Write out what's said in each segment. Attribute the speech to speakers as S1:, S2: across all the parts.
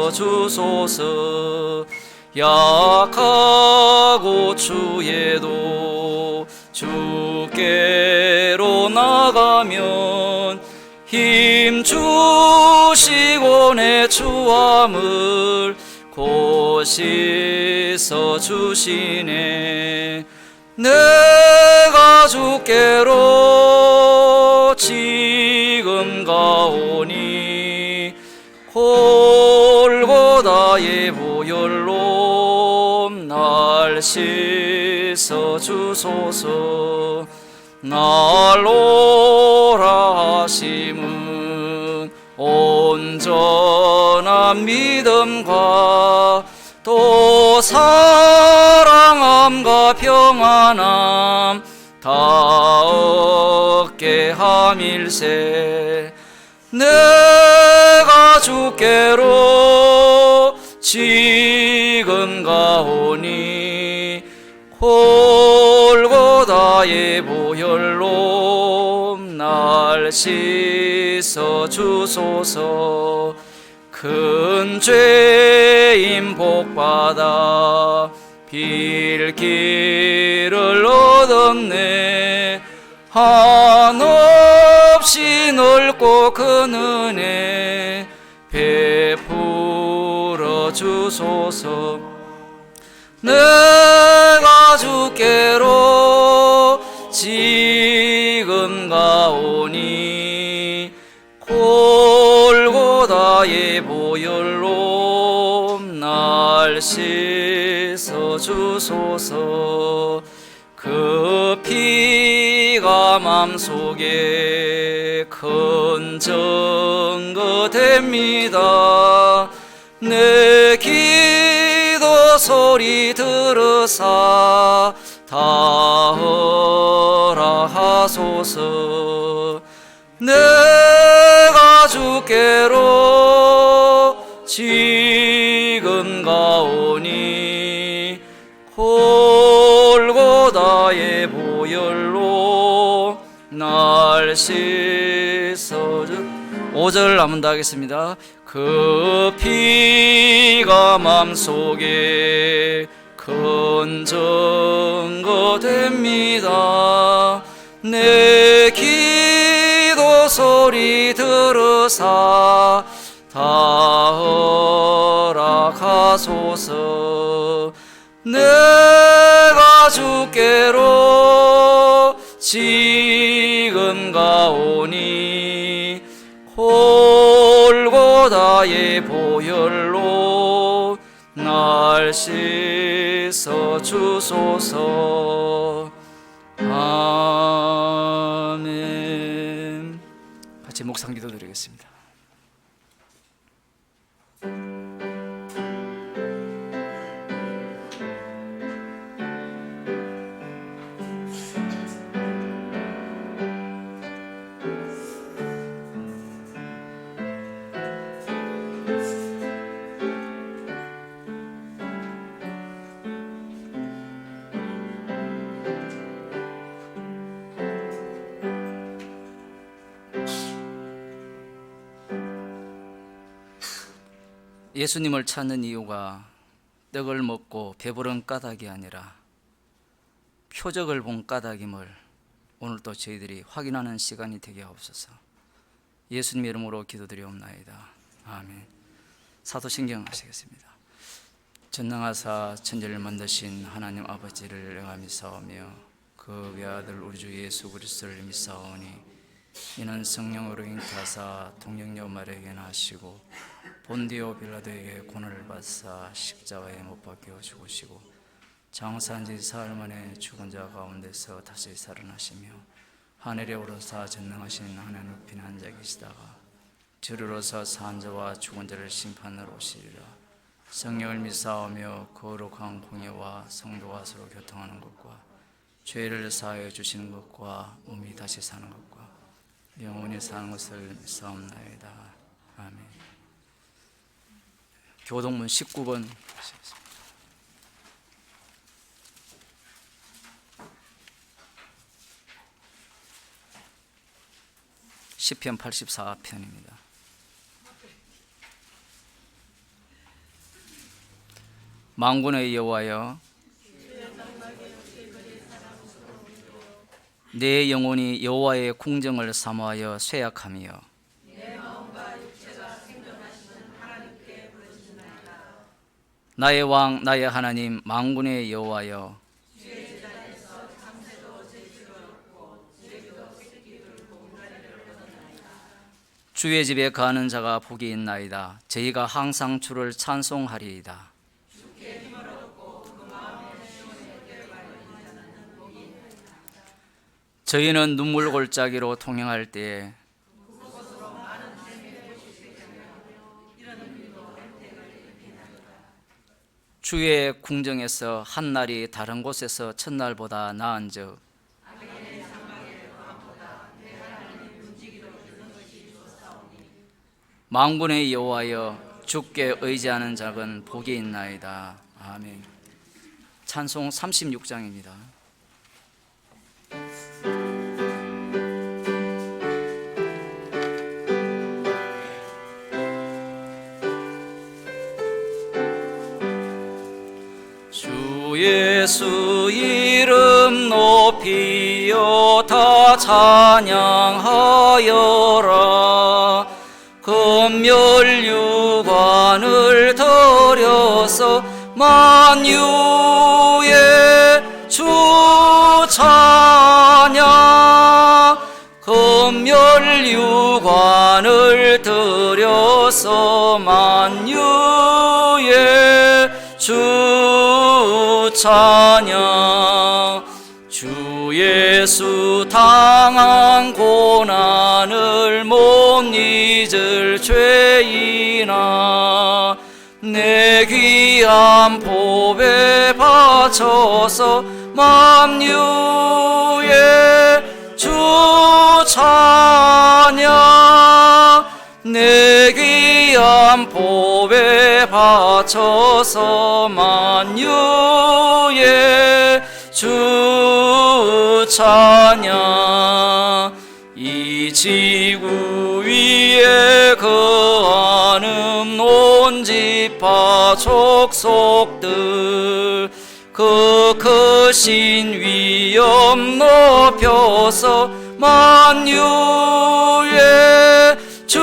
S1: 주소서. 약하고 추해도 주께로 나가면 힘 주시고 내 추함을 곧 씻어 주시네. 내가 주께로 지금 가오니 골고다의 보혈로 날 씻어 주소서. 날 오라 하심은 온전한 믿음과 또 사랑함과 평안함 다 얻게 함일세. 내가 주께로 지금 가오니 골고다의 보혈로 날 씻어 주소서. 큰 죄인 복받아 빌 길을 얻었네. 한없이 넓고 큰 은혜 베풀어 주소서. 내가 주께로 지금 가오니 골고다의 보혈로 날 씻어 주소서. 그 피가 맘속에 큰 증거 됩니다. 내 기도 소리 들으사 다 허락하소서. 내가 주께로 지금 가오니 골고다의 보혈로 날 씻어 주. 5절 한번 더 하겠습니다. 그 피가 맘속에 큰 증거 됩니다. 내 기도 소리 들으사 다 허락하소서. 내가 주께로 지금 가오니 골고다의 보혈로 날 씻어 주소서. 아멘. 같이 묵상 기도 드리겠습니다. 예수님을 찾는 이유가 떡을 먹고 배부른 까닭이 아니라 표적을 본 까닭임을 오늘 또 저희들이 확인하는 시간이 되게 하옵소서. 예수님 이름으로 기도드리옵나이다. 아멘. 사도신경 하시겠습니다. 전능하사 천지를 만드신 하나님 아버지를 영함이 사오며 그 외아들 우리 주 예수 그리스도를 믿사오니 이는 성령으로 잉타사 동정녀 마리아에게 나시고 본디오 빌라도에게 고난을 받사 십자가에 못 박혀 죽으시고 장사한 지 사흘 만에 죽은 자 가운데서 다시 살아나시며 하늘에 오르사 전능하신 하나님 높이 앉아 계시다가 주로서 산 자와 죽은 자를 심판하러 오시리라. 성령을 믿사오며 거룩한 공예와 성도가 서로 교통하는 것과 죄를 사하여 주시는 것과 몸이 다시 사는 것과 영원히 사는 것을 믿사옵나이다. 아멘. 교동문 19번 하시겠습니다. 시편 84편입니다. 만군의 여호와여, 내 영혼이 여호와의 궁정을 사모하여 쇠약하며 나의 왕 나의 하나님 만군의 여호와여, 주의 집에 가는 자가 복이 있나이다. 저희가 항상 주를 찬송하리이다. 저희는 눈물 골짜기로 통행할 때에 주의 궁정에서 한날이 다른 곳에서 첫날보다 나은즉 만군의 여호와여, 주께 의지하는 자는 복이 있나이다. 아멘. 찬송 36장입니다. 주 예수 이름 높이여 다 찬양하여라. 금멸유관을 들여서 만유의 주 찬양. 금멸유관을 들여서 만유의 주 찬양. 주 예수 당한 고난을 못 잊을 죄인아, 내 귀한 보배 바쳐서 만유의 주 찬양. 내 귀한 보배 바쳐서 만유의 주 찬양. 이 지구 위에 거하는 온 지파 족속들, 그 크신 위엄 높여서 만유의 주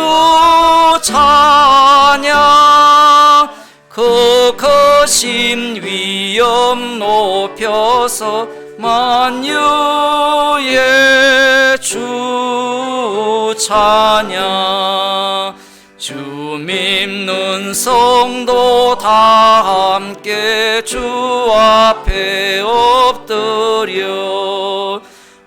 S1: 찬양. 그 크신 위엄 높여서 만유의 주 찬양. 주 믿는 성도 다 함께 주 앞에 엎드려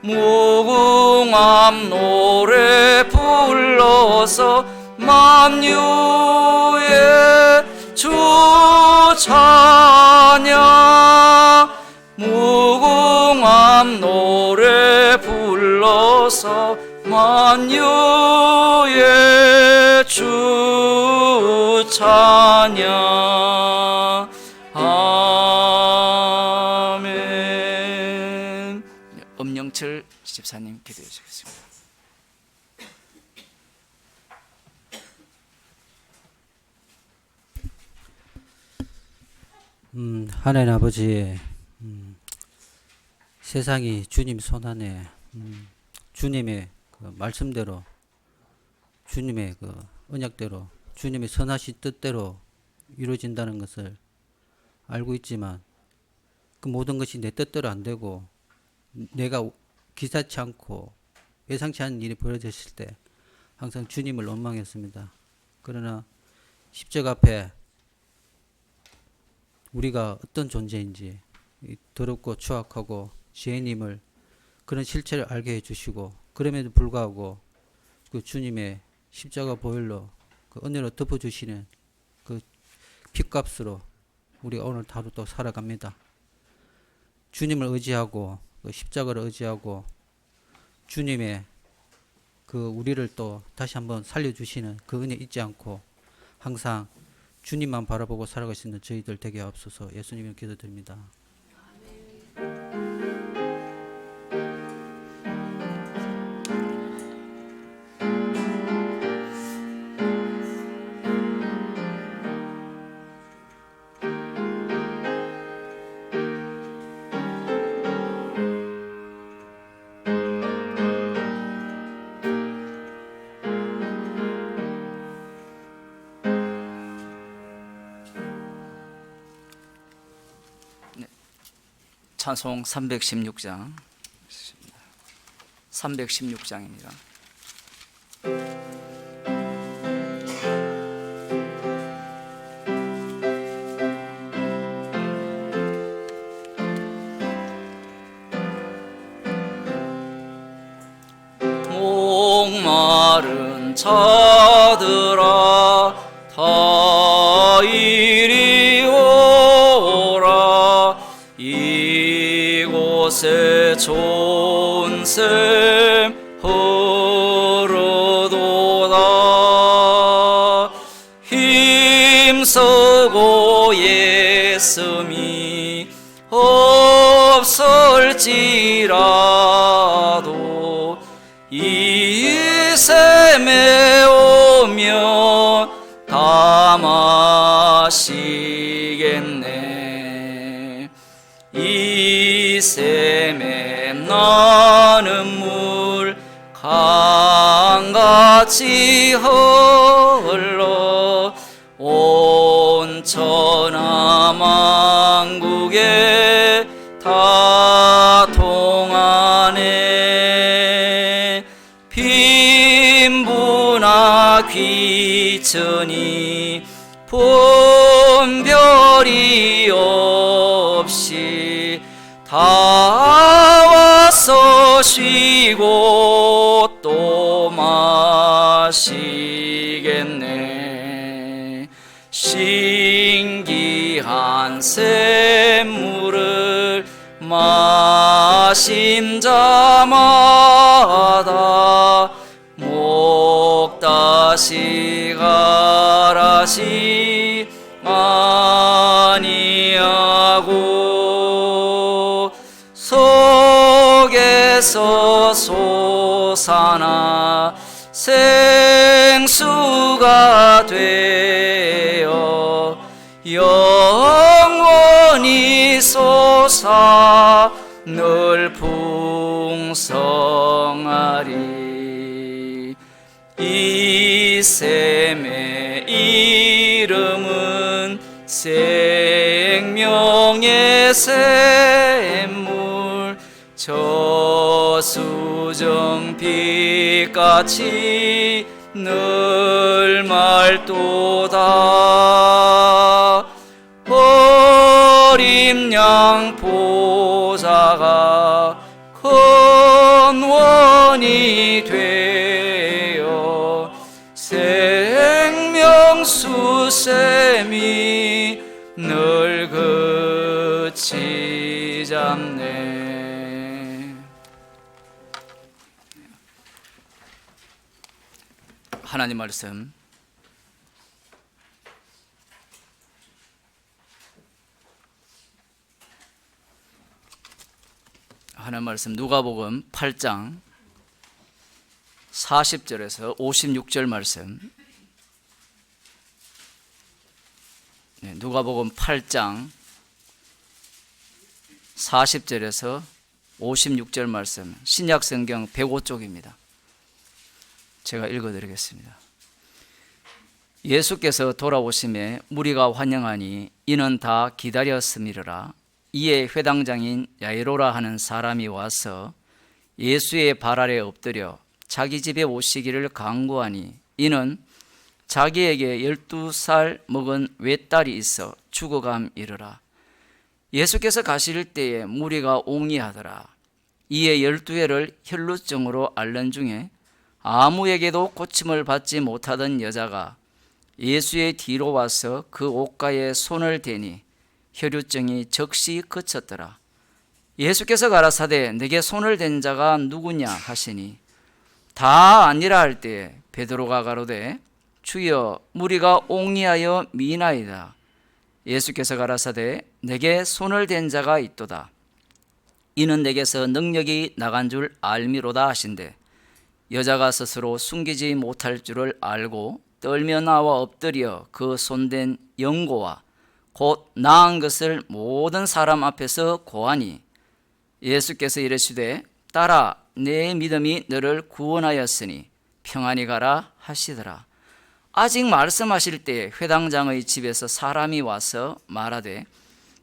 S1: 무궁함 노래 불러서 만유의 주 찬양. 무궁함 노래 불러서 만유의 주 찬양. 아멘. 엄영철 집사님 기도해 주시겠습니다.
S2: 하나님 아버지, 세상이 주님 손안에 주님의 그 말씀대로, 주님의 그 언약대로, 주님의 선하신 뜻대로 이루어진다는 것을 알고 있지만 그 모든 것이 내 뜻대로 안 되고 내가 기사치 않고 예상치 않은 일이 벌어졌을 때 항상 주님을 원망했습니다. 그러나 십자가 앞에 우리가 어떤 존재인지, 더럽고 추악하고 죄인임을, 그런 실체를 알게 해주시고, 그럼에도 불구하고 그 주님의 십자가 보혈로 그 은혜로 덮어주시는 그 핏값으로 우리가 오늘 하루 또 살아갑니다. 주님을 의지하고 그 십자가를 의지하고 주님의 그 우리를 또 다시 한번 살려주시는 그 은혜 잊지 않고 항상 주님만 바라보고 살아갈 수 있는 저희들 되게 하옵소서. 예수님을 기도드립니다.
S1: 찬송 316장 316장입니다. 목마른 자들아 다 이리 오라. 이곳에 좋은 샘 흐르도다. 힘쓰고 예씀이 없을지라도 이 샘에 오면 다 마시겠네. 이 샘에 나는 물 강같이 흘러 온 천하만국에 다 통하네. 빈부나 귀천이 분별이 없이 다 와서 쉬고 또 마시겠네. 신기한 샘물을 마신 자마다 목 다시 가라시 아니하고 속에서 솟아나 생수가 되어 영원히 솟아 늘 풍성하리. 이 샘의 이름은 생명의 샘물, 저수정 빛같이 늘 맑도다. 어린 양 보좌가 큰 원이 되어 생명수 샘이 늘 그치 잡네. 하나님 말씀 누가복음 8장 40절에서 56절 말씀. 누가복음 8장 40절에서 56절 말씀, 신약성경 105쪽입니다. 제가 읽어드리겠습니다. 예수께서 돌아오심에 무리가 환영하니 이는 다 기다렸음이라. 이에 회당장인 야이로라 하는 사람이 와서 예수의 발 아래 엎드려 자기 집에 오시기를 간구하니 이는 자기에게 12살 먹은 외딸이 있어 죽어감 이르라. 예수께서 가실 때에 무리가 옹이하더라. 이에 12회를 혈루증으로 앓는 중에 아무에게도 고침을 받지 못하던 여자가 예수의 뒤로 와서 그 옷가에 손을 대니 혈루증이 즉시 그쳤더라. 예수께서 가라사대 내게 손을 댄 자가 누구냐 하시니 다 아니라 할 때에 베드로가 가로되 주여 무리가 옹이하여 미나이다. 예수께서 가라사대 내게 손을 댄 자가 있도다. 이는 내게서 능력이 나간 줄 알미로다 하신대 여자가 스스로 숨기지 못할 줄을 알고 떨며 나와 엎드려 그 손댄 영고와 곧 나은 것을 모든 사람 앞에서 고하니 예수께서 이르시되 딸아 내 믿음이 너를 구원하였으니 평안히 가라 하시더라. 아직 말씀하실 때에 회당장의 집에서 사람이 와서 말하되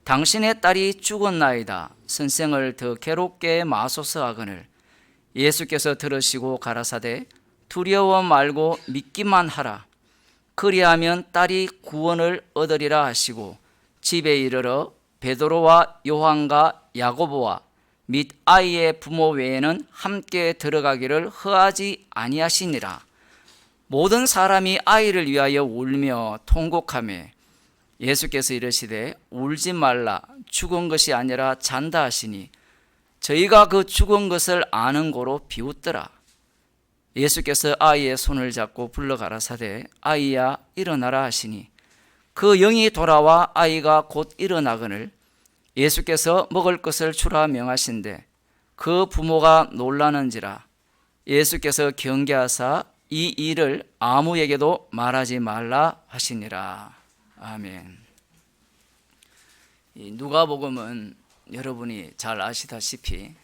S1: 당신의 딸이 죽었나이다. 선생을 더 괴롭게 마소서 하거늘 예수께서 들으시고 가라사대 두려워 말고 믿기만 하라. 그리하면 딸이 구원을 얻으리라 하시고 집에 이르러 베드로와 요한과 야고보와 및 아이의 부모 외에는 함께 들어가기를 허하지 아니하시니라. 모든 사람이 아이를 위하여 울며 통곡하며 예수께서 이르시되 울지 말라. 죽은 것이 아니라 잔다 하시니 저희가 그 죽은 것을 아는 고로 비웃더라. 예수께서 아이의 손을 잡고 불러 가라사대 아이야 일어나라 하시니 그 영이 돌아와 아이가 곧 일어나거늘 예수께서 먹을 것을 주라 명하신대 그 부모가 놀라는지라. 예수께서 경계하사 이 일을 아무에게도 말하지 말라 하시니라. 아멘. 이 누가복음은 여러분이 잘 아시다시피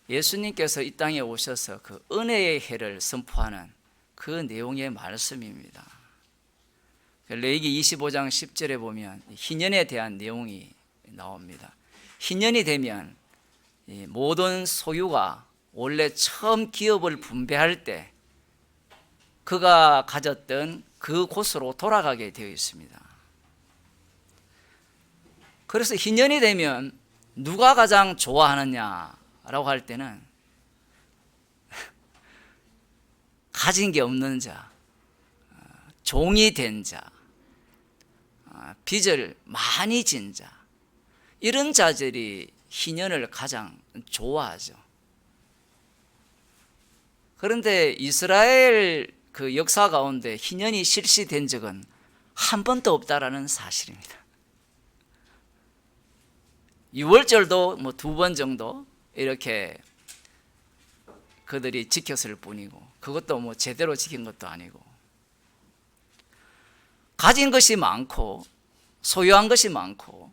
S1: 예수님께서 이 땅에 오셔서 그 은혜의 해를 선포하는 그 내용의 말씀입니다. 레위기 25장 10절에 보면 희년에 대한 내용이 나옵니다. 희년이 되면 모든 소유가 원래 처음 기업을 분배할 때 그가 가졌던 그 곳으로 돌아가게 되어 있습니다. 그래서 희년이 되면 누가 가장 좋아하느냐라고 할 때는 가진 게 없는 자, 종이 된 자, 빚을 많이 진 자, 이런 자들이 희년을 가장 좋아하죠. 그런데 이스라엘 그 역사 가운데 희년이 실시된 적은 한 번도 없다라는 사실입니다. 유월절도 뭐 2번 정도 이렇게 그들이 지켰을 뿐이고 그것도 뭐 제대로 지킨 것도 아니고 가진 것이 많고 소유한 것이 많고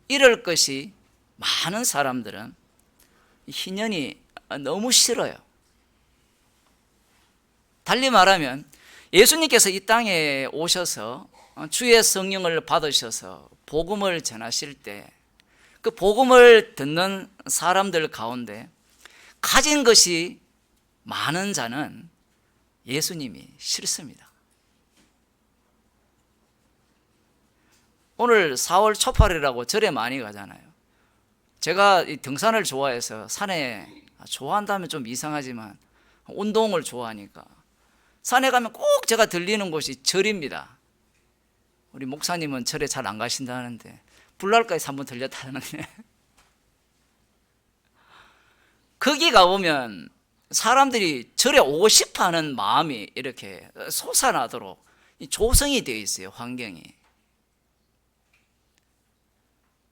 S1: 이럴 것이 많은 사람들은 희년이 너무 싫어요. 달리 말하면 예수님께서 이 땅에 오셔서 주의 성령을 받으셔서 복음을 전하실 때 그 복음을 듣는 사람들 가운데 가진 것이 많은 자는 예수님이 싫습니다. 오늘 4월 초팔이라고 절에 많이 가잖아요. 제가 등산을 좋아해서 산에 좋아한다면 좀 이상하지만 운동을 좋아하니까 산에 가면 꼭 제가 들리는 곳이 절입니다. 우리 목사님은 절에 잘 안 가신다는데 불랄까지 한번 들렸다는데 거기 가보면 사람들이 절에 오고 싶어하는 마음이 이렇게 솟아나도록 조성이 되어 있어요. 환경이.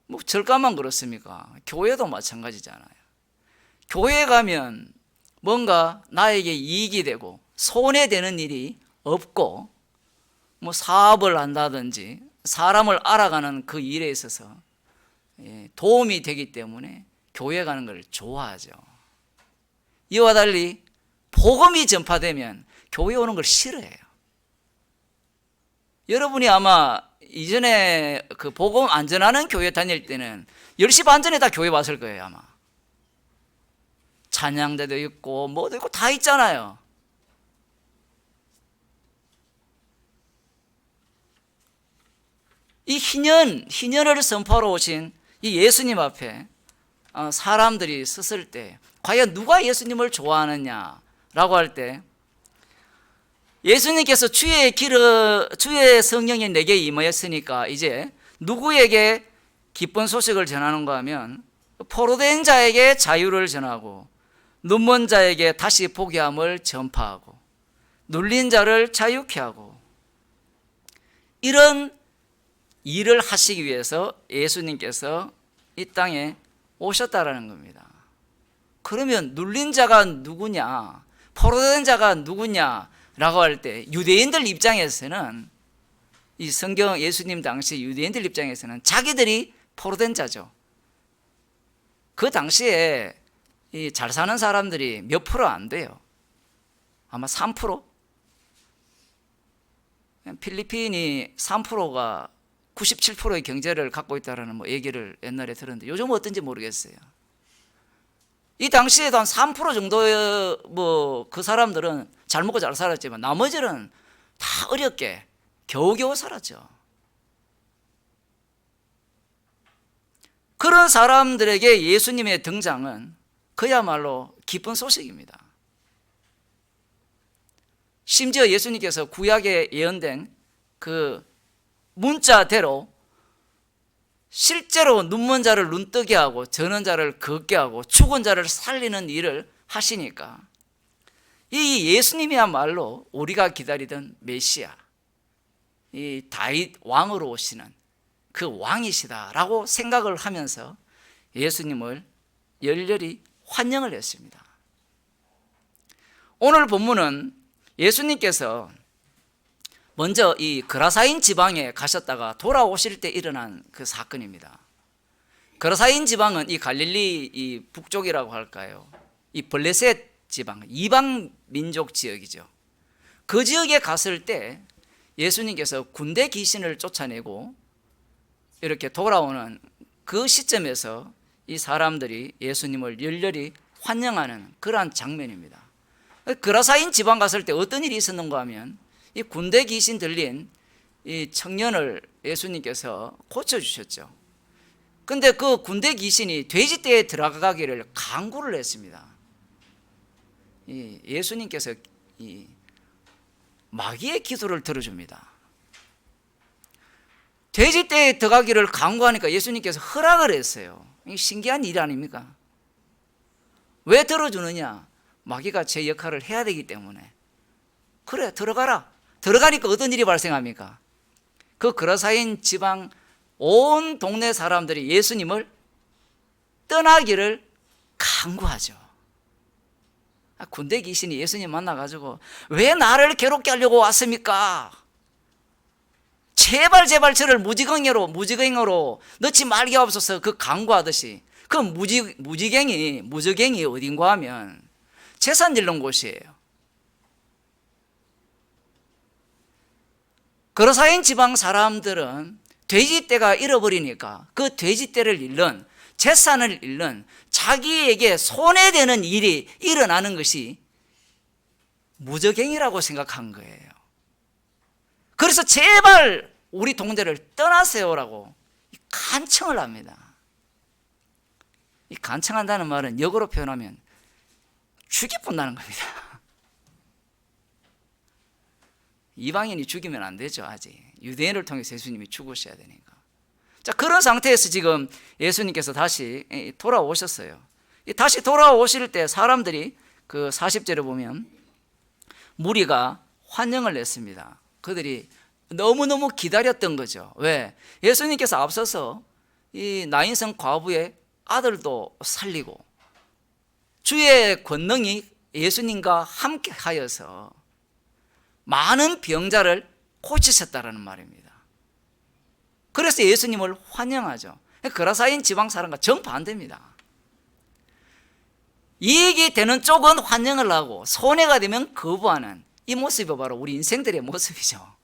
S1: 뭐 절가만 그렇습니까? 교회도 마찬가지잖아요. 교회에 가면 뭔가 나에게 이익이 되고 손해되는 일이 없고 뭐 사업을 한다든지 사람을 알아가는 그 일에 있어서 도움이 되기 때문에 교회 가는 걸 좋아하죠. 이와 달리 복음이 전파되면 교회 오는 걸 싫어해요. 여러분이 아마 이전에 그 복음 안 전하는 교회 다닐 때는 10시 반 전에 다 교회 왔을 거예요. 아마 찬양대도 있고 뭐도 있고 다 있잖아요. 이 희년을 선포하러 오신 이 예수님 앞에 사람들이 섰을 때 과연 누가 예수님을 좋아하느냐라고 할 때 예수님께서 주의 성령이 내게 임하였으니까 이제 누구에게 기쁜 소식을 전하는가 하면 포로된 자에게 자유를 전하고 눈먼 자에게 다시 보게 함을 전파하고 눌린 자를 자유케 하고 이런 일을 하시기 위해서 예수님께서 이 땅에 오셨다라는 겁니다. 그러면 눌린 자가 누구냐, 포로된 자가 누구냐라고 할 때 유대인들 입장에서는 이 성경 예수님 당시 유대인들 입장에서는 자기들이 포로된 자죠. 그 당시에 이 잘 사는 사람들이 몇 프로 안 돼요. 아마 3%? 필리핀이 3%가 97%의 경제를 갖고 있다라는 뭐 얘기를 옛날에 들었는데 요즘은 어떤지 모르겠어요. 이 당시에도 한 3% 정도의 뭐 그 사람들은 잘 먹고 잘 살았지만 나머지는 다 어렵게 겨우겨우 살았죠. 그런 사람들에게 예수님의 등장은 그야말로 기쁜 소식입니다. 심지어 예수님께서 구약에 예언된 그 문자대로 실제로 눈먼 자를 눈뜨게 하고 저는 자를 걷게 하고 죽은 자를 살리는 일을 하시니까 이 예수님이야말로 우리가 기다리던 메시아, 이 다윗 왕으로 오시는 그 왕이시다라고 생각을 하면서 예수님을 열렬히 환영을 했습니다. 오늘 본문은 예수님께서 먼저 이 그라사인 지방에 가셨다가 돌아오실 때 일어난 그 사건입니다. 그라사인 지방은 이 갈릴리 이 북쪽이라고 할까요? 이 블레셋 지방, 이방 민족 지역이죠. 그 지역에 갔을 때 예수님께서 군대 귀신을 쫓아내고 이렇게 돌아오는 그 시점에서 이 사람들이 예수님을 열렬히 환영하는 그러한 장면입니다. 그라사인 지방 갔을 때 어떤 일이 있었는가 하면 이 군대 귀신 들린 이 청년을 예수님께서 고쳐주셨죠. 근데 그 군대 귀신이 돼지떼에 들어가기를 강구를 했습니다. 예수님께서 이 마귀의 기도를 들어줍니다. 돼지떼에 들어가기를 강구하니까 예수님께서 허락을 했어요. 이게 신기한 일 아닙니까? 왜 들어주느냐? 마귀가 제 역할을 해야 되기 때문에. 그래, 들어가라. 들어가니까 어떤 일이 발생합니까? 그 그라사인 지방 온 동네 사람들이 예수님을 떠나기를 강구하죠. 군대 귀신이 예수님 만나가지고 왜 나를 괴롭게 하려고 왔습니까? 제발 저를 무지경으로 넣지 말게 하옵소서 그 강구하듯이 그 무지경이 어딘가 하면 재산 잃는 곳이에요. 그라사인 지방 사람들은 돼지떼가 잃어버리니까 그 돼지떼를 잃는 재산을 잃는 자기에게 손해되는 일이 일어나는 것이 무저갱이라고 생각한 거예요. 그래서 제발 우리 동네를 떠나세요라고 간청을 합니다. 이 간청한다는 말은 역으로 표현하면 죽여본다는 겁니다. 이방인이 죽이면 안 되죠. 아직 유대인을 통해서 예수님이 죽으셔야 되니까. 자, 그런 상태에서 지금 예수님께서 다시 돌아오셨어요. 다시 돌아오실 때 사람들이 그 40절에 보면 무리가 환영을 했습니다. 그들이 너무너무 기다렸던 거죠. 왜? 예수님께서 앞서서 이 나인성 과부의 아들도 살리고 주의 권능이 예수님과 함께 하여서 많은 병자를 고치셨다라는 말입니다. 그래서 예수님을 환영하죠. 그라사인 지방 사람과 정반대입니다. 이익이 되는 쪽은 환영을 하고 손해가 되면 거부하는 이 모습이 바로 우리 인생들의 모습이죠.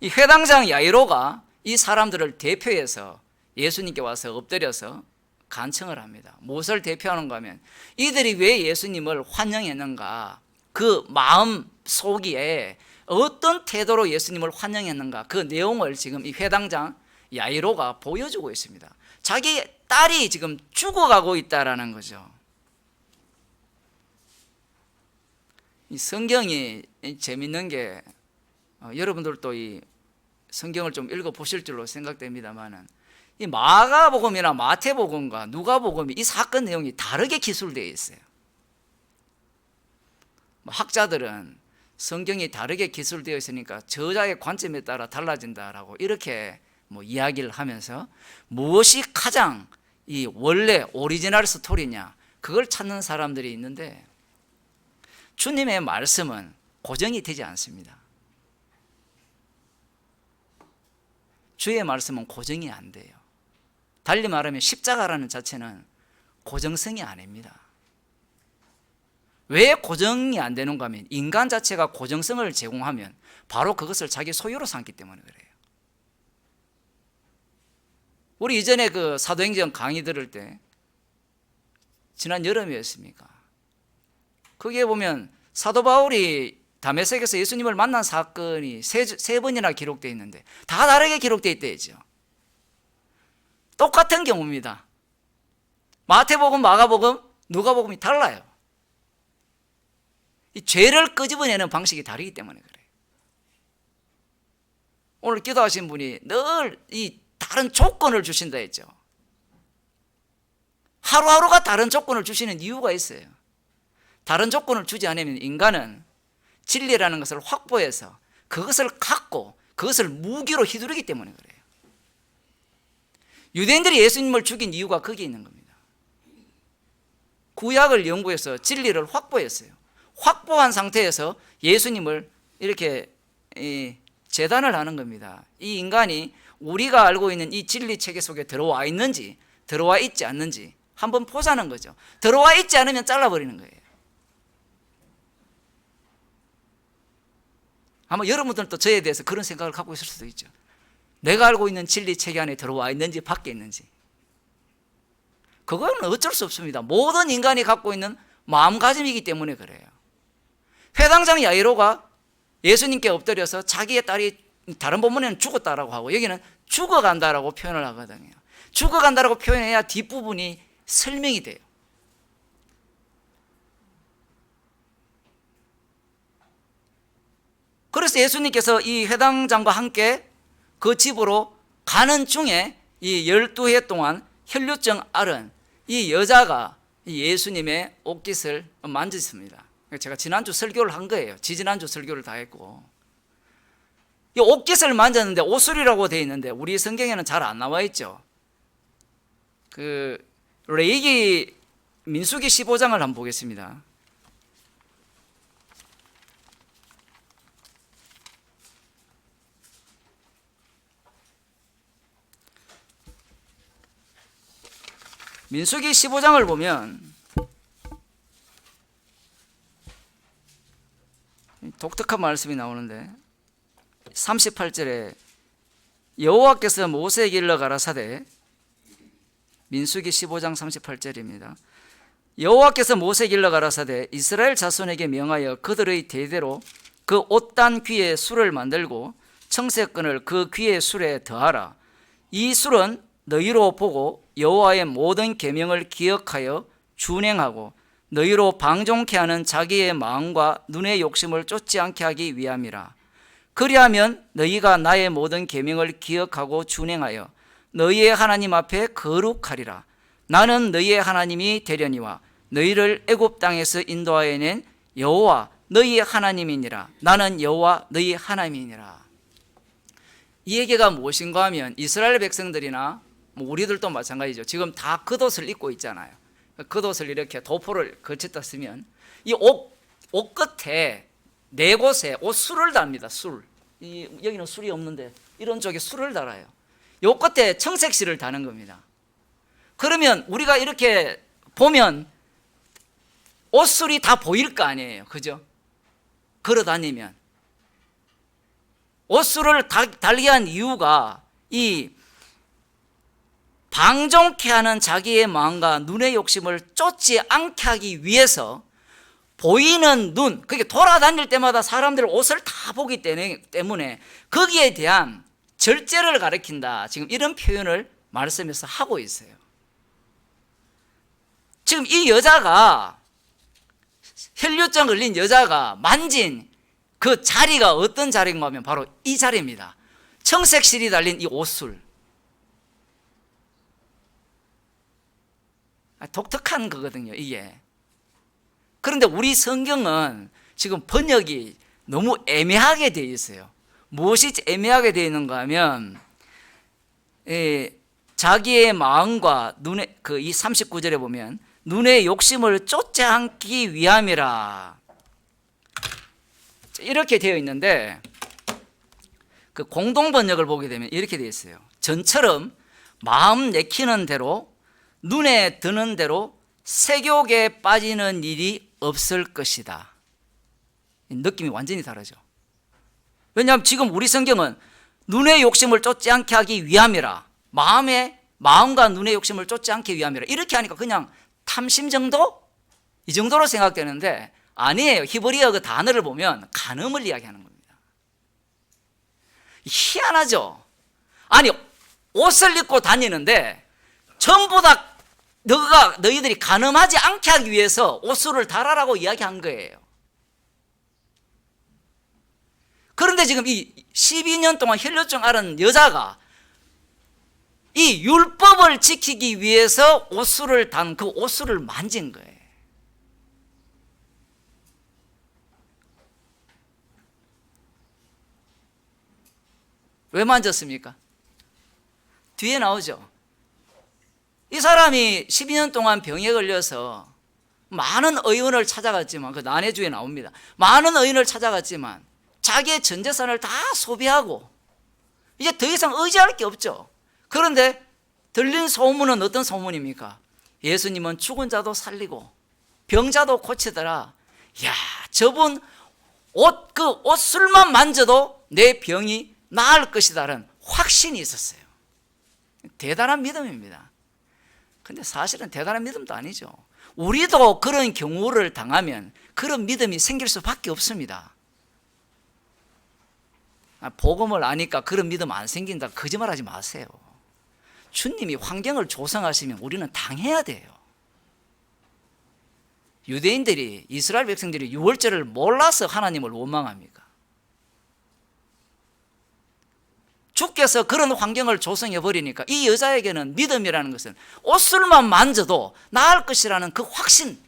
S1: 이 회당장 야이로가 이 사람들을 대표해서 예수님께 와서 엎드려서 간청을 합니다. 무엇을 대표하는가 하면 이들이 왜 예수님을 환영했는가, 그 마음 속에 어떤 태도로 예수님을 환영했는가, 그 내용을 지금 이 회당장 야이로가 보여주고 있습니다. 자기 딸이 지금 죽어가고 있다라는 거죠. 이 성경이 재밌는 게 여러분들도 이 성경을 좀 읽어 보실 줄로 생각됩니다만은 이 마가복음이나 마태복음과 누가복음이 이 사건 내용이 다르게 기술되어 있어요. 학자들은 성경이 다르게 기술되어 있으니까 저자의 관점에 따라 달라진다라고 이렇게 이야기를 하면서 무엇이 가장 이 원래 오리지널 스토리냐 그걸 찾는 사람들이 있는데 주님의 말씀은 고정이 되지 않습니다. 주의 말씀은 고정이 안 돼요. 달리 말하면 십자가라는 자체는 고정성이 아닙니다. 왜 고정이 안 되는가 하면 인간 자체가 고정성을 제공하면 바로 그것을 자기 소유로 삼기 때문에 그래요. 우리 이전에 그 사도행전 강의 들을 때 지난 여름이었습니까? 거기에 보면 사도 바울이 다메섹에서 예수님을 만난 사건이 세 번이나 기록되어 있는데 다 다르게 기록되어 있대죠. 똑같은 경우입니다. 마태복음, 마가복음, 누가복음이 달라요. 이 죄를 끄집어내는 방식이 다르기 때문에 그래요. 오늘 기도하신 분이 늘 이 다른 조건을 주신다 했죠. 하루하루가 다른 조건을 주시는 이유가 있어요. 다른 조건을 주지 않으면 인간은 진리라는 것을 확보해서 그것을 갖고 그것을 무기로 휘두르기 때문에 그래요. 유대인들이 예수님을 죽인 이유가 거기에 있는 겁니다. 구약을 연구해서 진리를 확보했어요. 확보한 상태에서 예수님을 이렇게 재단을 하는 겁니다. 이 인간이 우리가 알고 있는 이 진리 체계 속에 들어와 있는지 들어와 있지 않는지 한번 보자는 거죠. 들어와 있지 않으면 잘라버리는 거예요. 아마 여러분들도 저에 대해서 그런 생각을 갖고 있을 수도 있죠. 내가 알고 있는 진리 체계 안에 들어와 있는지 밖에 있는지. 그거는 어쩔 수 없습니다. 모든 인간이 갖고 있는 마음가짐이기 때문에 그래요. 회당장 야이로가 예수님께 엎드려서 자기의 딸이 다른 본문에는 죽었다라고 하고 여기는 죽어간다라고 표현을 하거든요. 죽어간다라고 표현해야 뒷부분이 설명이 돼요. 그래서 예수님께서 이 회당장과 함께 그 집으로 가는 중에 이 12해 동안 혈류증 앓은 이 여자가 이 예수님의 옷깃을 만졌습니다. 제가 지난주 설교를 한 거예요. 지지난주 설교를 다 했고 이 옷깃을 만졌는데 옷술이라고 되어 있는데 우리 성경에는 잘 안 나와 있죠. 그 레위기 민수기 15장을 한번 보겠습니다. 민수기 15장을 보면 독특한 말씀이 나오는데 38절에 여호와께서 모세에게 일러 가라사대 민수기 15장 38절입니다. 여호와께서 모세에게 일러 가라사대 이스라엘 자손에게 명하여 그들의 대대로 그 옷단 귀에 술을 만들고 청색끈을 그 귀의 술에 더하라. 이 술은 너희로 보고 여호와의 모든 계명을 기억하여 준행하고 너희로 방종케 하는 자기의 마음과 눈의 욕심을 쫓지 않게 하기 위함이라. 그리하면 너희가 나의 모든 계명을 기억하고 준행하여 너희의 하나님 앞에 거룩하리라. 나는 너희의 하나님이 되려니와 너희를 애굽 땅에서 인도하여 낸 여호와 너희의 하나님이니라. 나는 여호와 너희 하나님이니라. 이 얘기가 무엇인가 하면 이스라엘 백성들이나 우리들도 마찬가지죠. 지금 다 겉옷을 입고 있잖아요. 겉옷을 이렇게 도포를 걸쳤다 쓰면 이 옷 끝에 네 곳에 옷술을 답니다. 술. 여기는 술이 없는데 이런 쪽에 술을 달아요. 요 끝에 청색실을 다는 겁니다. 그러면 우리가 이렇게 보면 옷술이 다 보일 거 아니에요. 그죠? 걸어 다니면. 옷술을 달게 한 이유가 이 방종케 하는 자기의 마음과 눈의 욕심을 쫓지 않게 하기 위해서 보이는 눈, 그게 돌아다닐 때마다 사람들 옷을 다 보기 때문에 거기에 대한 절제를 가리킨다. 지금 이런 표현을 말씀에서 하고 있어요. 지금 이 여자가 혈류증 걸린 여자가 만진 그 자리가 어떤 자리인가 하면 바로 이 자리입니다. 청색실이 달린 이 옷술. 독특한 거거든요, 이게. 그런데 우리 성경은 지금 번역이 너무 애매하게 되어 있어요. 무엇이 애매하게 되어 있는가 하면 자기의 마음과 눈의 이 39절에 보면 눈의 욕심을 쫓지 않기 위함이라 이렇게 되어 있는데 그 공동 번역을 보게 되면 이렇게 되어 있어요. 전처럼 마음 내키는 대로 눈에 드는 대로 색욕에 빠지는 일이 없을 것이다. 느낌이 완전히 다르죠. 왜냐하면 지금 우리 성경은 눈의 욕심을 쫓지 않게 하기 위함이라, 마음과 눈의 욕심을 쫓지 않기 위함이라, 이렇게 하니까 그냥 탐심 정도? 이 정도로 생각되는데 아니에요. 히브리어 그 단어를 보면 간음을 이야기하는 겁니다. 희한하죠. 아니, 옷을 입고 다니는데 전부 다 너희들이 간음하지 않게 하기 위해서 옷수를 달아라고 이야기한 거예요. 그런데 지금 이 12년 동안 혈류증 앓은 여자가 이 율법을 지키기 위해서 옷수를 단 그 옷수를 만진 거예요. 왜 만졌습니까? 뒤에 나오죠. 이 사람이 12년 동안 병에 걸려서 많은 의원을 찾아갔지만, 그 난해주에 나옵니다. 많은 의원을 찾아갔지만 자기의 전 재산을 다 소비하고 이제 더 이상 의지할 게 없죠. 그런데 들린 소문은 어떤 소문입니까? 예수님은 죽은 자도 살리고 병자도 고치더라. 야, 저분 옷술만 만져도 내 병이 나을 것이다라는 확신이 있었어요. 대단한 믿음입니다. 근데 사실은 대단한 믿음도 아니죠. 우리도 그런 경우를 당하면 그런 믿음이 생길 수밖에 없습니다. 복음을 아니까 그런 믿음 안 생긴다, 거짓말하지 마세요. 주님이 환경을 조성하시면 우리는 당해야 돼요. 유대인들이, 이스라엘 백성들이 유월절을 몰라서 하나님을 원망합니까? 주께서 그런 환경을 조성해 버리니까 이 여자에게는 믿음이라는 것은 옷술만 만져도 나을 것이라는 그 확신,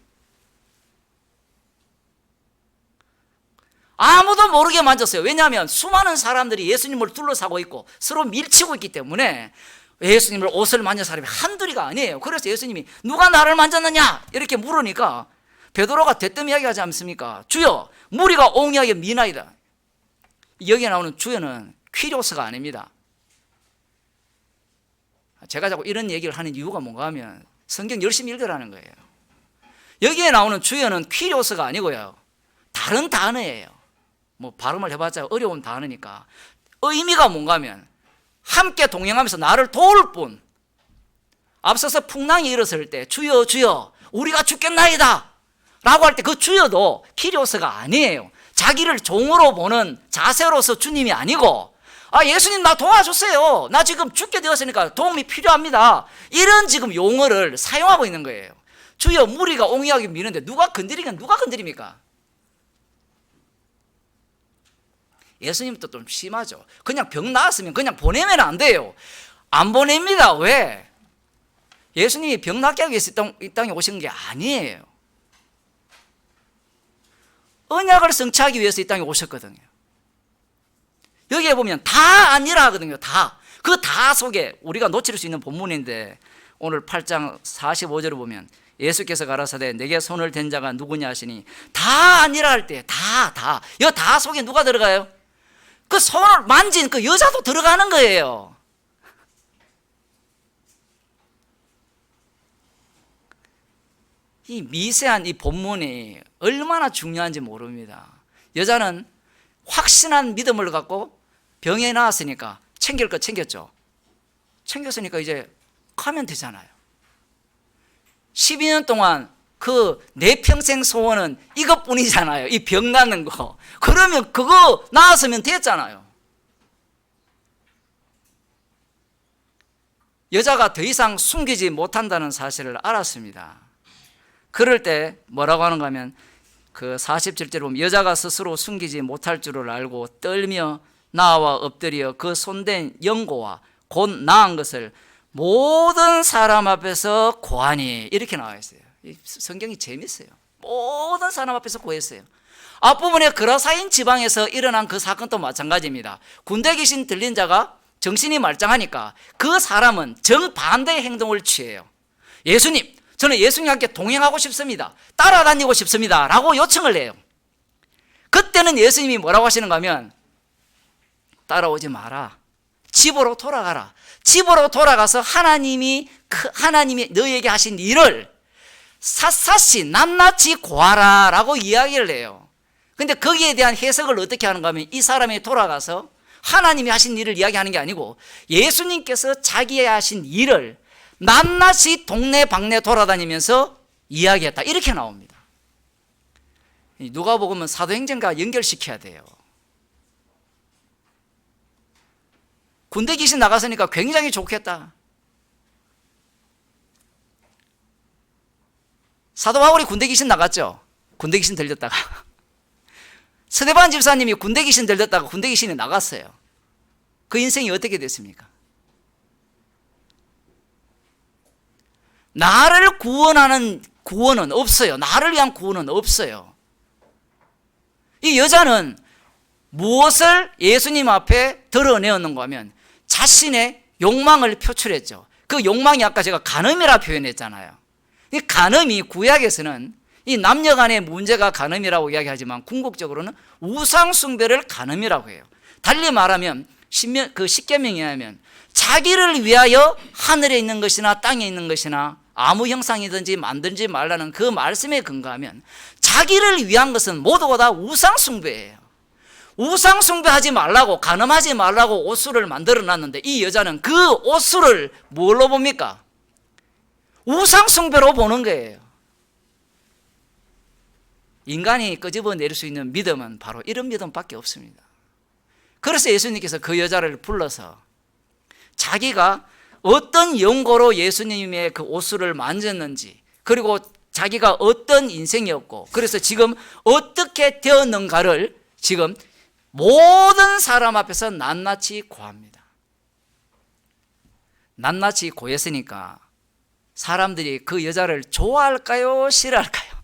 S1: 아무도 모르게 만졌어요. 왜냐하면 수많은 사람들이 예수님을 둘러싸고 있고 서로 밀치고 있기 때문에 예수님을 옷을 만진 사람이 한둘이가 아니에요. 그래서 예수님이 누가 나를 만졌느냐 이렇게 물으니까 베드로가 대뜸 이야기하지 않습니까? 주여, 무리가 옹이하게 미나이다. 여기에 나오는 주여는 퀴리오스가 아닙니다. 제가 자꾸 이런 얘기를 하는 이유가 뭔가 하면 성경 열심히 읽으라는 거예요. 여기에 나오는 주여는 퀴리오스가 아니고요, 다른 단어예요. 뭐 발음을 해봤자 어려운 단어니까 의미가 뭔가 하면 함께 동행하면서 나를 도울 뿐. 앞서서 풍랑이 일었을 때 주여 주여 우리가 죽겠나이다 라고 할 때 그 주여도 키리오스가 아니에요. 자기를 종으로 보는 자세로서 주님이 아니고, 예수님 나 도와주세요, 나 지금 죽게 되었으니까 도움이 필요합니다, 이런 지금 용어를 사용하고 있는 거예요. 주여, 무리가 옹이하게 미는데 누가 건드립니까? 예수님도 좀 심하죠. 그냥 병 나았으면 그냥 보내면 안 돼요. 안 보냅니다. 왜? 예수님이 병 낫게 하기 위해서 이 땅에 오신 게 아니에요. 언약을 성취하기 위해서 이 땅에 오셨거든요. 여기에 보면 다 아니라 하거든요. 다. 그 다 속에 우리가 놓칠 수 있는 본문인데 오늘 8장 45절을 보면 예수께서 가라사대 내게 손을 댄 자가 누구냐 하시니 다 아니라 할 때 다. 이 다 속에 누가 들어가요? 그 손을 만진 그 여자도 들어가는 거예요. 이 미세한 이 본문이 얼마나 중요한지 모릅니다. 여자는 확신한 믿음을 갖고 병에 나왔으니까 챙길 거 챙겼죠. 챙겼으니까 이제 가면 되잖아요. 12년 동안 그 내 평생 소원은 이것뿐이잖아요. 이 병 낫는 거. 그러면 그거 나았으면 됐잖아요. 여자가 더 이상 숨기지 못한다는 사실을 알았습니다. 그럴 때 뭐라고 하는가 하면 그 47절에 보면 여자가 스스로 숨기지 못할 줄을 알고 떨며 나와 엎드려 그 손댄 연고와 곧 나은 것을 모든 사람 앞에서 고하니, 이렇게 나와 있어요. 성경이 재밌어요. 모든 사람 앞에서 고했어요. 앞부분에 그라사인 지방에서 일어난 그 사건도 마찬가지입니다. 군대 귀신 들린 자가 정신이 말짱하니까 그 사람은 정반대의 행동을 취해요. 예수님, 저는 예수님과 함께 동행하고 싶습니다, 따라다니고 싶습니다 라고 요청을 해요. 그때는 예수님이 뭐라고 하시는가 하면 따라오지 마라, 집으로 돌아가라. 집으로 돌아가서 하나님이 너에게 하신 일을 샅샅이 낱낱이 고하라 라고 이야기를 해요. 근데 거기에 대한 해석을 어떻게 하는가 하면 이 사람이 돌아가서 하나님이 하신 일을 이야기하는 게 아니고 예수님께서 자기 하신 일을 낱낱이 동네 방네 돌아다니면서 이야기했다, 이렇게 나옵니다. 누가복음은 사도행전과 연결시켜야 돼요. 군대 귀신 나갔으니까 굉장히 좋겠다. 사도 바울이 군대 귀신 나갔죠. 군대 귀신 들렸다가 스데반 집사님이 군대 귀신 들렸다가 군대 귀신이 나갔어요. 그 인생이 어떻게 됐습니까? 나를 구원하는 구원은 없어요. 나를 위한 구원은 없어요. 이 여자는 무엇을 예수님 앞에 드러내었는가 하면 자신의 욕망을 표출했죠. 그 욕망이 아까 제가 간음이라 표현했잖아요. 이 간음이 구약에서는 이 남녀 간의 문제가 간음이라고 이야기하지만 궁극적으로는 우상숭배를 간음이라고 해요. 달리 말하면 십계명에 하면 자기를 위하여 하늘에 있는 것이나 땅에 있는 것이나 아무 형상이든지 만들지 말라는 그 말씀에 근거하면 자기를 위한 것은 모두가 다 우상숭배예요. 우상숭배하지 말라고, 간음하지 말라고 옷수를 만들어 놨는데 이 여자는 그 옷수를 뭘로 봅니까? 우상숭배로 보는 거예요. 인간이 끄집어낼 수 있는 믿음은 바로 이런 믿음밖에 없습니다. 그래서 예수님께서 그 여자를 불러서 자기가 어떤 연고로 예수님의 그 옷수를 만졌는지, 그리고 자기가 어떤 인생이었고 그래서 지금 어떻게 되었는가를 지금 모든 사람 앞에서 낱낱이 고합니다. 낱낱이 고했으니까 사람들이 그 여자를 좋아할까요, 싫어할까요?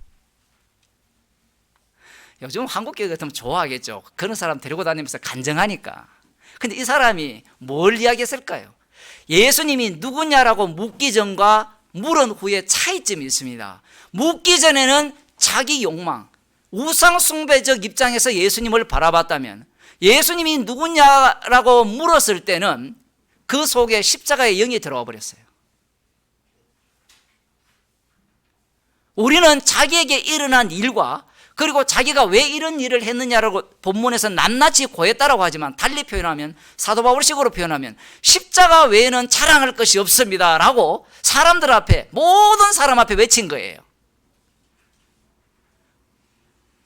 S1: 요즘 한국 교회 같으면 좋아하겠죠. 그런 사람 데리고 다니면서 간증하니까. 근데 이 사람이 뭘 이야기했을까요? 예수님이 누구냐라고 묻기 전과 물은 후에 차이점이 있습니다. 묻기 전에는 자기 욕망, 우상숭배적 입장에서 예수님을 바라봤다면 예수님이 누구냐라고 물었을 때는 그 속에 십자가의 영이 들어와 버렸어요. 우리는 자기에게 일어난 일과 그리고 자기가 왜 이런 일을 했느냐라고 본문에서 낱낱이 고했다라고 하지만 달리 표현하면, 사도 바울식으로 표현하면 십자가 외에는 자랑할 것이 없습니다 라고 사람들 앞에, 모든 사람 앞에 외친 거예요.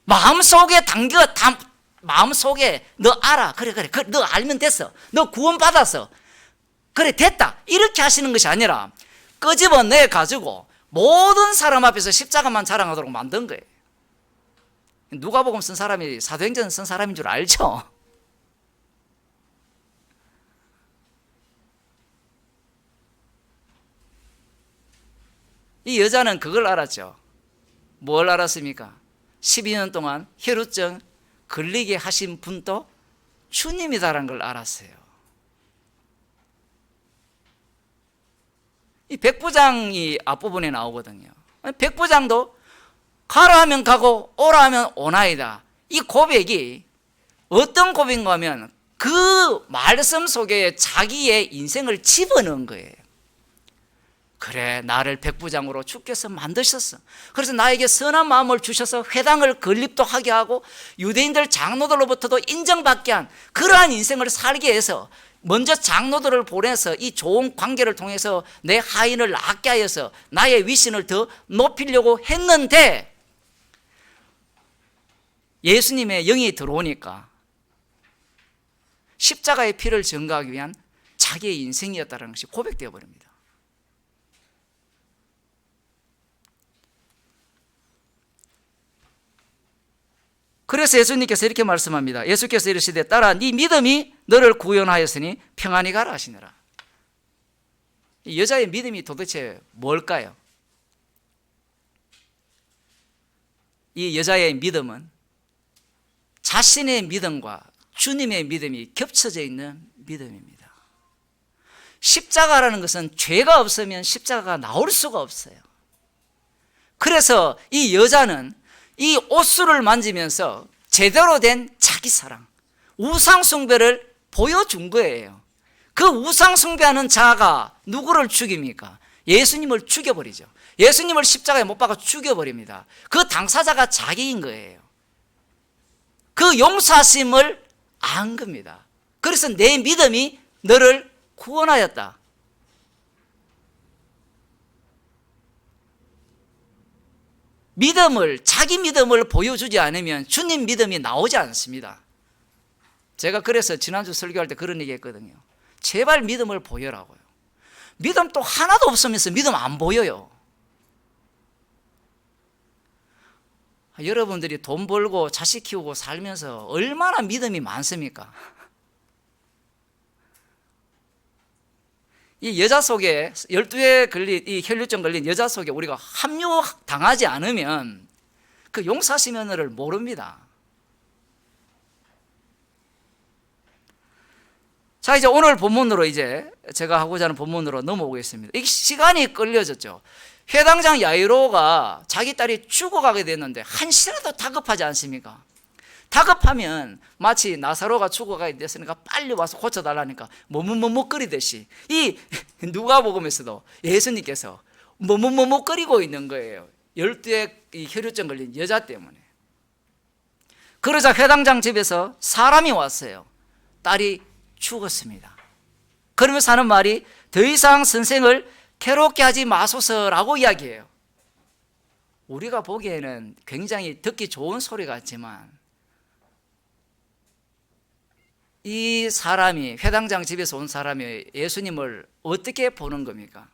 S1: 마음속에 마음속에 너 알아, 그래 너 알면 됐어, 너 구원받았어, 그래 됐다, 이렇게 하시는 것이 아니라 끄집어내 가지고 모든 사람 앞에서 십자가만 자랑하도록 만든 거예요. 누가복음 쓴 사람이 사도행전 쓴 사람인 줄 알죠? 이 여자는 그걸 알았죠. 뭘 알았습니까? 12년 동안 혈루증 걸리게 하신 분도 주님이다라는 걸 알았어요. 이 백부장이 앞부분에 나오거든요. 백부장도 가라 하면 가고 오라 하면 오나이다. 이 고백이 어떤 고백인가 하면 그 말씀 속에 자기의 인생을 집어넣은 거예요. 그래, 나를 백부장으로 주께서 만드셨어. 그래서 나에게 선한 마음을 주셔서 회당을 건립도 하게 하고 유대인들 장로들로부터도 인정받게 한 그러한 인생을 살게 해서 먼저 장로들을 보내서 이 좋은 관계를 통해서 내 하인을 낫게 하여서 나의 위신을 더 높이려고 했는데 예수님의 영이 들어오니까 십자가의 피를 증거하기 위한 자기의 인생이었다는 것이 고백되어 버립니다. 그래서 예수님께서 이렇게 말씀합니다. 예수께서 이르시되 딸아, 네 믿음이 너를 구원하였으니 평안히 가라 하시니라. 이 여자의 믿음이 도대체 뭘까요? 이 여자의 믿음은 자신의 믿음과 주님의 믿음이 겹쳐져 있는 믿음입니다. 십자가라는 것은 죄가 없으면 십자가가 나올 수가 없어요. 그래서 이 여자는 이 옷수를 만지면서 제대로 된 자기 사랑, 우상숭배를 보여준 거예요. 그 우상숭배하는 자가 누구를 죽입니까? 예수님을 죽여버리죠. 예수님을 십자가에 못 박아 죽여버립니다. 그 당사자가 자기인 거예요. 그 용서하심을 안 겁니다. 그래서 내 믿음이 너를 구원하였다. 믿음을, 자기 믿음을 보여주지 않으면 주님 믿음이 나오지 않습니다. 제가 그래서 지난주 설교할 때 그런 얘기 했거든요. 제발 믿음을 보여라고요. 믿음 또 하나도 없으면서 믿음 안 보여요. 여러분들이 돈 벌고 자식 키우고 살면서 얼마나 믿음이 많습니까? 이 여자 속에 12회 걸린, 이 혈류증 걸린 여자 속에 우리가 합류당하지 않으면 그 용서하심 은혜를 모릅니다. 자, 이제 오늘 본문으로 이제 제가 하고자 하는 본문으로 넘어오겠습니다. 이 시간이 끌려졌죠. 회당장 야이로가 자기 딸이 죽어가게 됐는데 한시라도 다급하지 않습니까? 다급하면 마치 나사로가 죽어가게 됐으니까 빨리 와서 고쳐달라니까 머뭇머뭇거리듯이 이 누가복음에서도 예수님께서 머뭇머뭇거리고 있는 거예요. 12의 이 혈류증 걸린 여자 때문에. 그러자 회당장 집에서 사람이 왔어요. 딸이 죽었습니다. 그러면서 하는 말이 더 이상 선생을 괴롭게 하지 마소서라고 이야기해요. 우리가 보기에는 굉장히 듣기 좋은 소리 같지만 이 사람이, 회당장 집에서 온 사람이 예수님을 어떻게 보는 겁니까?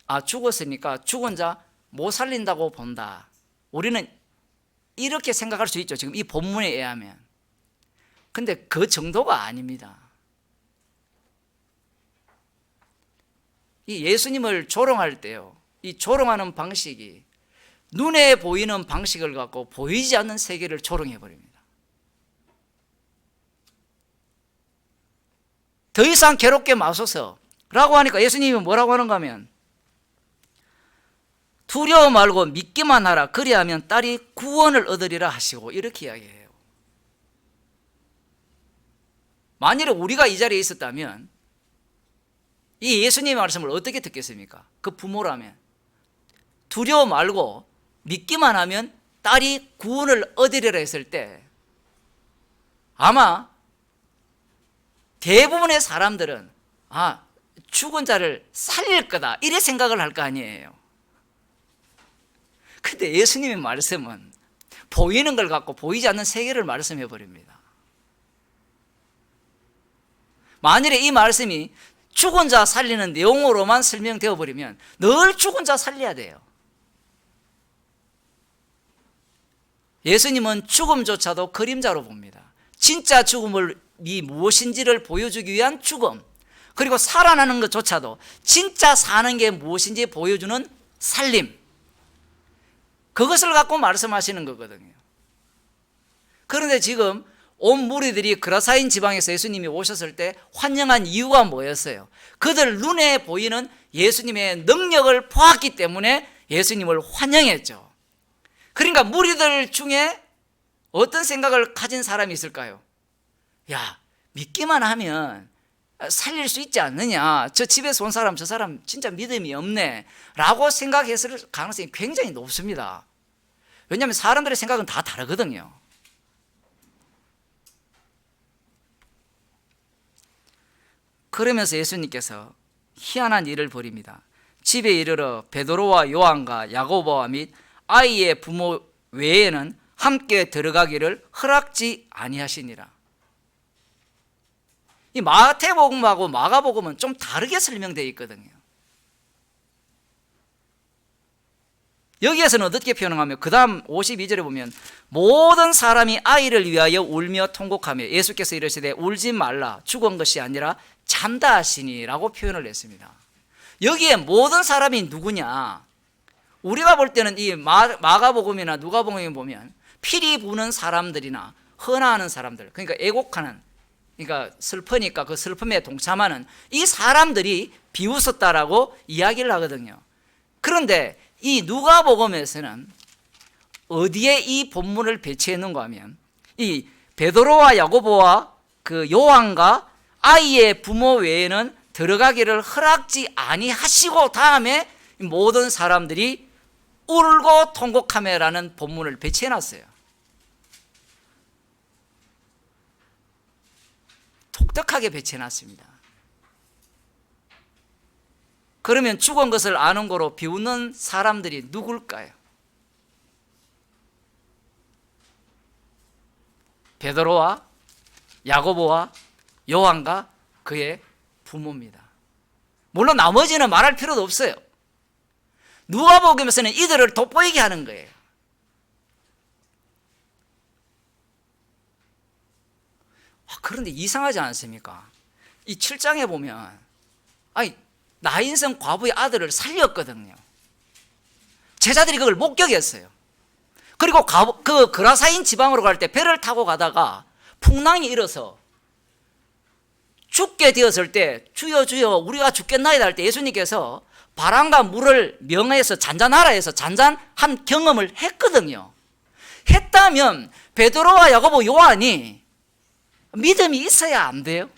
S1: 아, 죽었으니까 죽은 자 못 살린다고 본다. 우리는 이렇게 생각할 수 있죠. 지금 이 본문에 의하면. 근데 그 정도가 아닙니다. 이 예수님을 조롱할 때요, 이 조롱하는 방식이 눈에 보이는 방식을 갖고 보이지 않는 세계를 조롱해 버립니다. 더 이상 괴롭게 마소서라고 하니까 예수님이 뭐라고 하는가 하면 두려워 말고 믿기만 하라. 그리하면 딸이 구원을 얻으리라 하시고 이렇게 이야기해요. 만일에 우리가 이 자리에 있었다면 이 예수님의 말씀을 어떻게 듣겠습니까? 그 부모라면 두려워 말고 믿기만 하면 딸이 구원을 얻으리라 했을 때 아마 대부분의 사람들은 아, 죽은 자를 살릴 거다 이래 생각을 할 거 아니에요. 근데 예수님의 말씀은 보이는 걸 갖고 보이지 않는 세계를 말씀해 버립니다. 만일에 이 말씀이 죽은 자 살리는 내용으로만 설명되어 버리면 늘 죽은 자 살려야 돼요. 예수님은 죽음조차도 그림자로 봅니다. 진짜 죽음이 무엇인지를 보여주기 위한 죽음, 그리고 살아나는 것조차도 진짜 사는 게 무엇인지 보여주는 살림, 그것을 갖고 말씀하시는 거거든요. 그런데 지금 온 무리들이 그라사인 지방에서 예수님이 오셨을 때 환영한 이유가 뭐였어요? 그들 눈에 보이는 예수님의 능력을 보았기 때문에 예수님을 환영했죠. 그러니까 무리들 중에 어떤 생각을 가진 사람이 있을까요? 야, 믿기만 하면 살릴 수 있지 않느냐, 저 집에서 온 사람 저 사람 진짜 믿음이 없네 라고 생각했을 가능성이 굉장히 높습니다. 왜냐하면 사람들의 생각은 다 다르거든요. 그러면서 예수님께서 희한한 일을 벌입니다. 집에 이르러 베드로와 요한과 야고보와 및 아이의 부모 외에는 함께 들어가기를 허락지 아니하시니라. 이 마태복음하고 마가복음은 좀 다르게 설명되어 있거든요. 여기에서는 어떻게 표현하면 그 다음 52절에 보면 모든 사람이 아이를 위하여 울며 통곡하며 예수께서 이르시되 울지 말라 죽은 것이 아니라 잔다 하시니라고 표현을 했습니다. 여기에 모든 사람이 누구냐? 우리가 볼 때는 이 마가복음이나 누가복음에 보면 피리 부는 사람들이나 헌화하는 사람들, 그러니까 애곡하는, 그러니까 슬프니까 그 슬픔에 동참하는 이 사람들이 비웃었다라고 이야기를 하거든요. 그런데 이 누가복음에서는 어디에 이 본문을 배치했는가 하면 이 베드로와 야고보와 그 요한과 아이의 부모 외에는 들어가기를 허락지 아니하시고 다음에 모든 사람들이 울고 통곡하며라는 본문을 배치해 놨어요. 독특하게 배치해 놨습니다. 그러면 죽은 것을 아는 거로 비웃는 사람들이 누굴까요? 베드로와 야고보와 요한과 그의 부모입니다. 물론 나머지는 말할 필요도 없어요. 누가복음에서는 이들을 돋보이게 하는 거예요. 그런데 이상하지 않습니까? 이 7장에 보면 나인성 과부의 아들을 살렸거든요. 제자들이 그걸 목격했어요. 그리고 그 그라사인 지방으로 갈 때 배를 타고 가다가 풍랑이 일어서 죽게 되었을 때 주여 주여 우리가 죽겠나이다 할 때 예수님께서 바람과 물을 명하여서 잔잔하라 해서 잔잔한 경험을 했거든요. 했다면 베드로와 야고보 요한이 믿음이 있어야 안 돼요?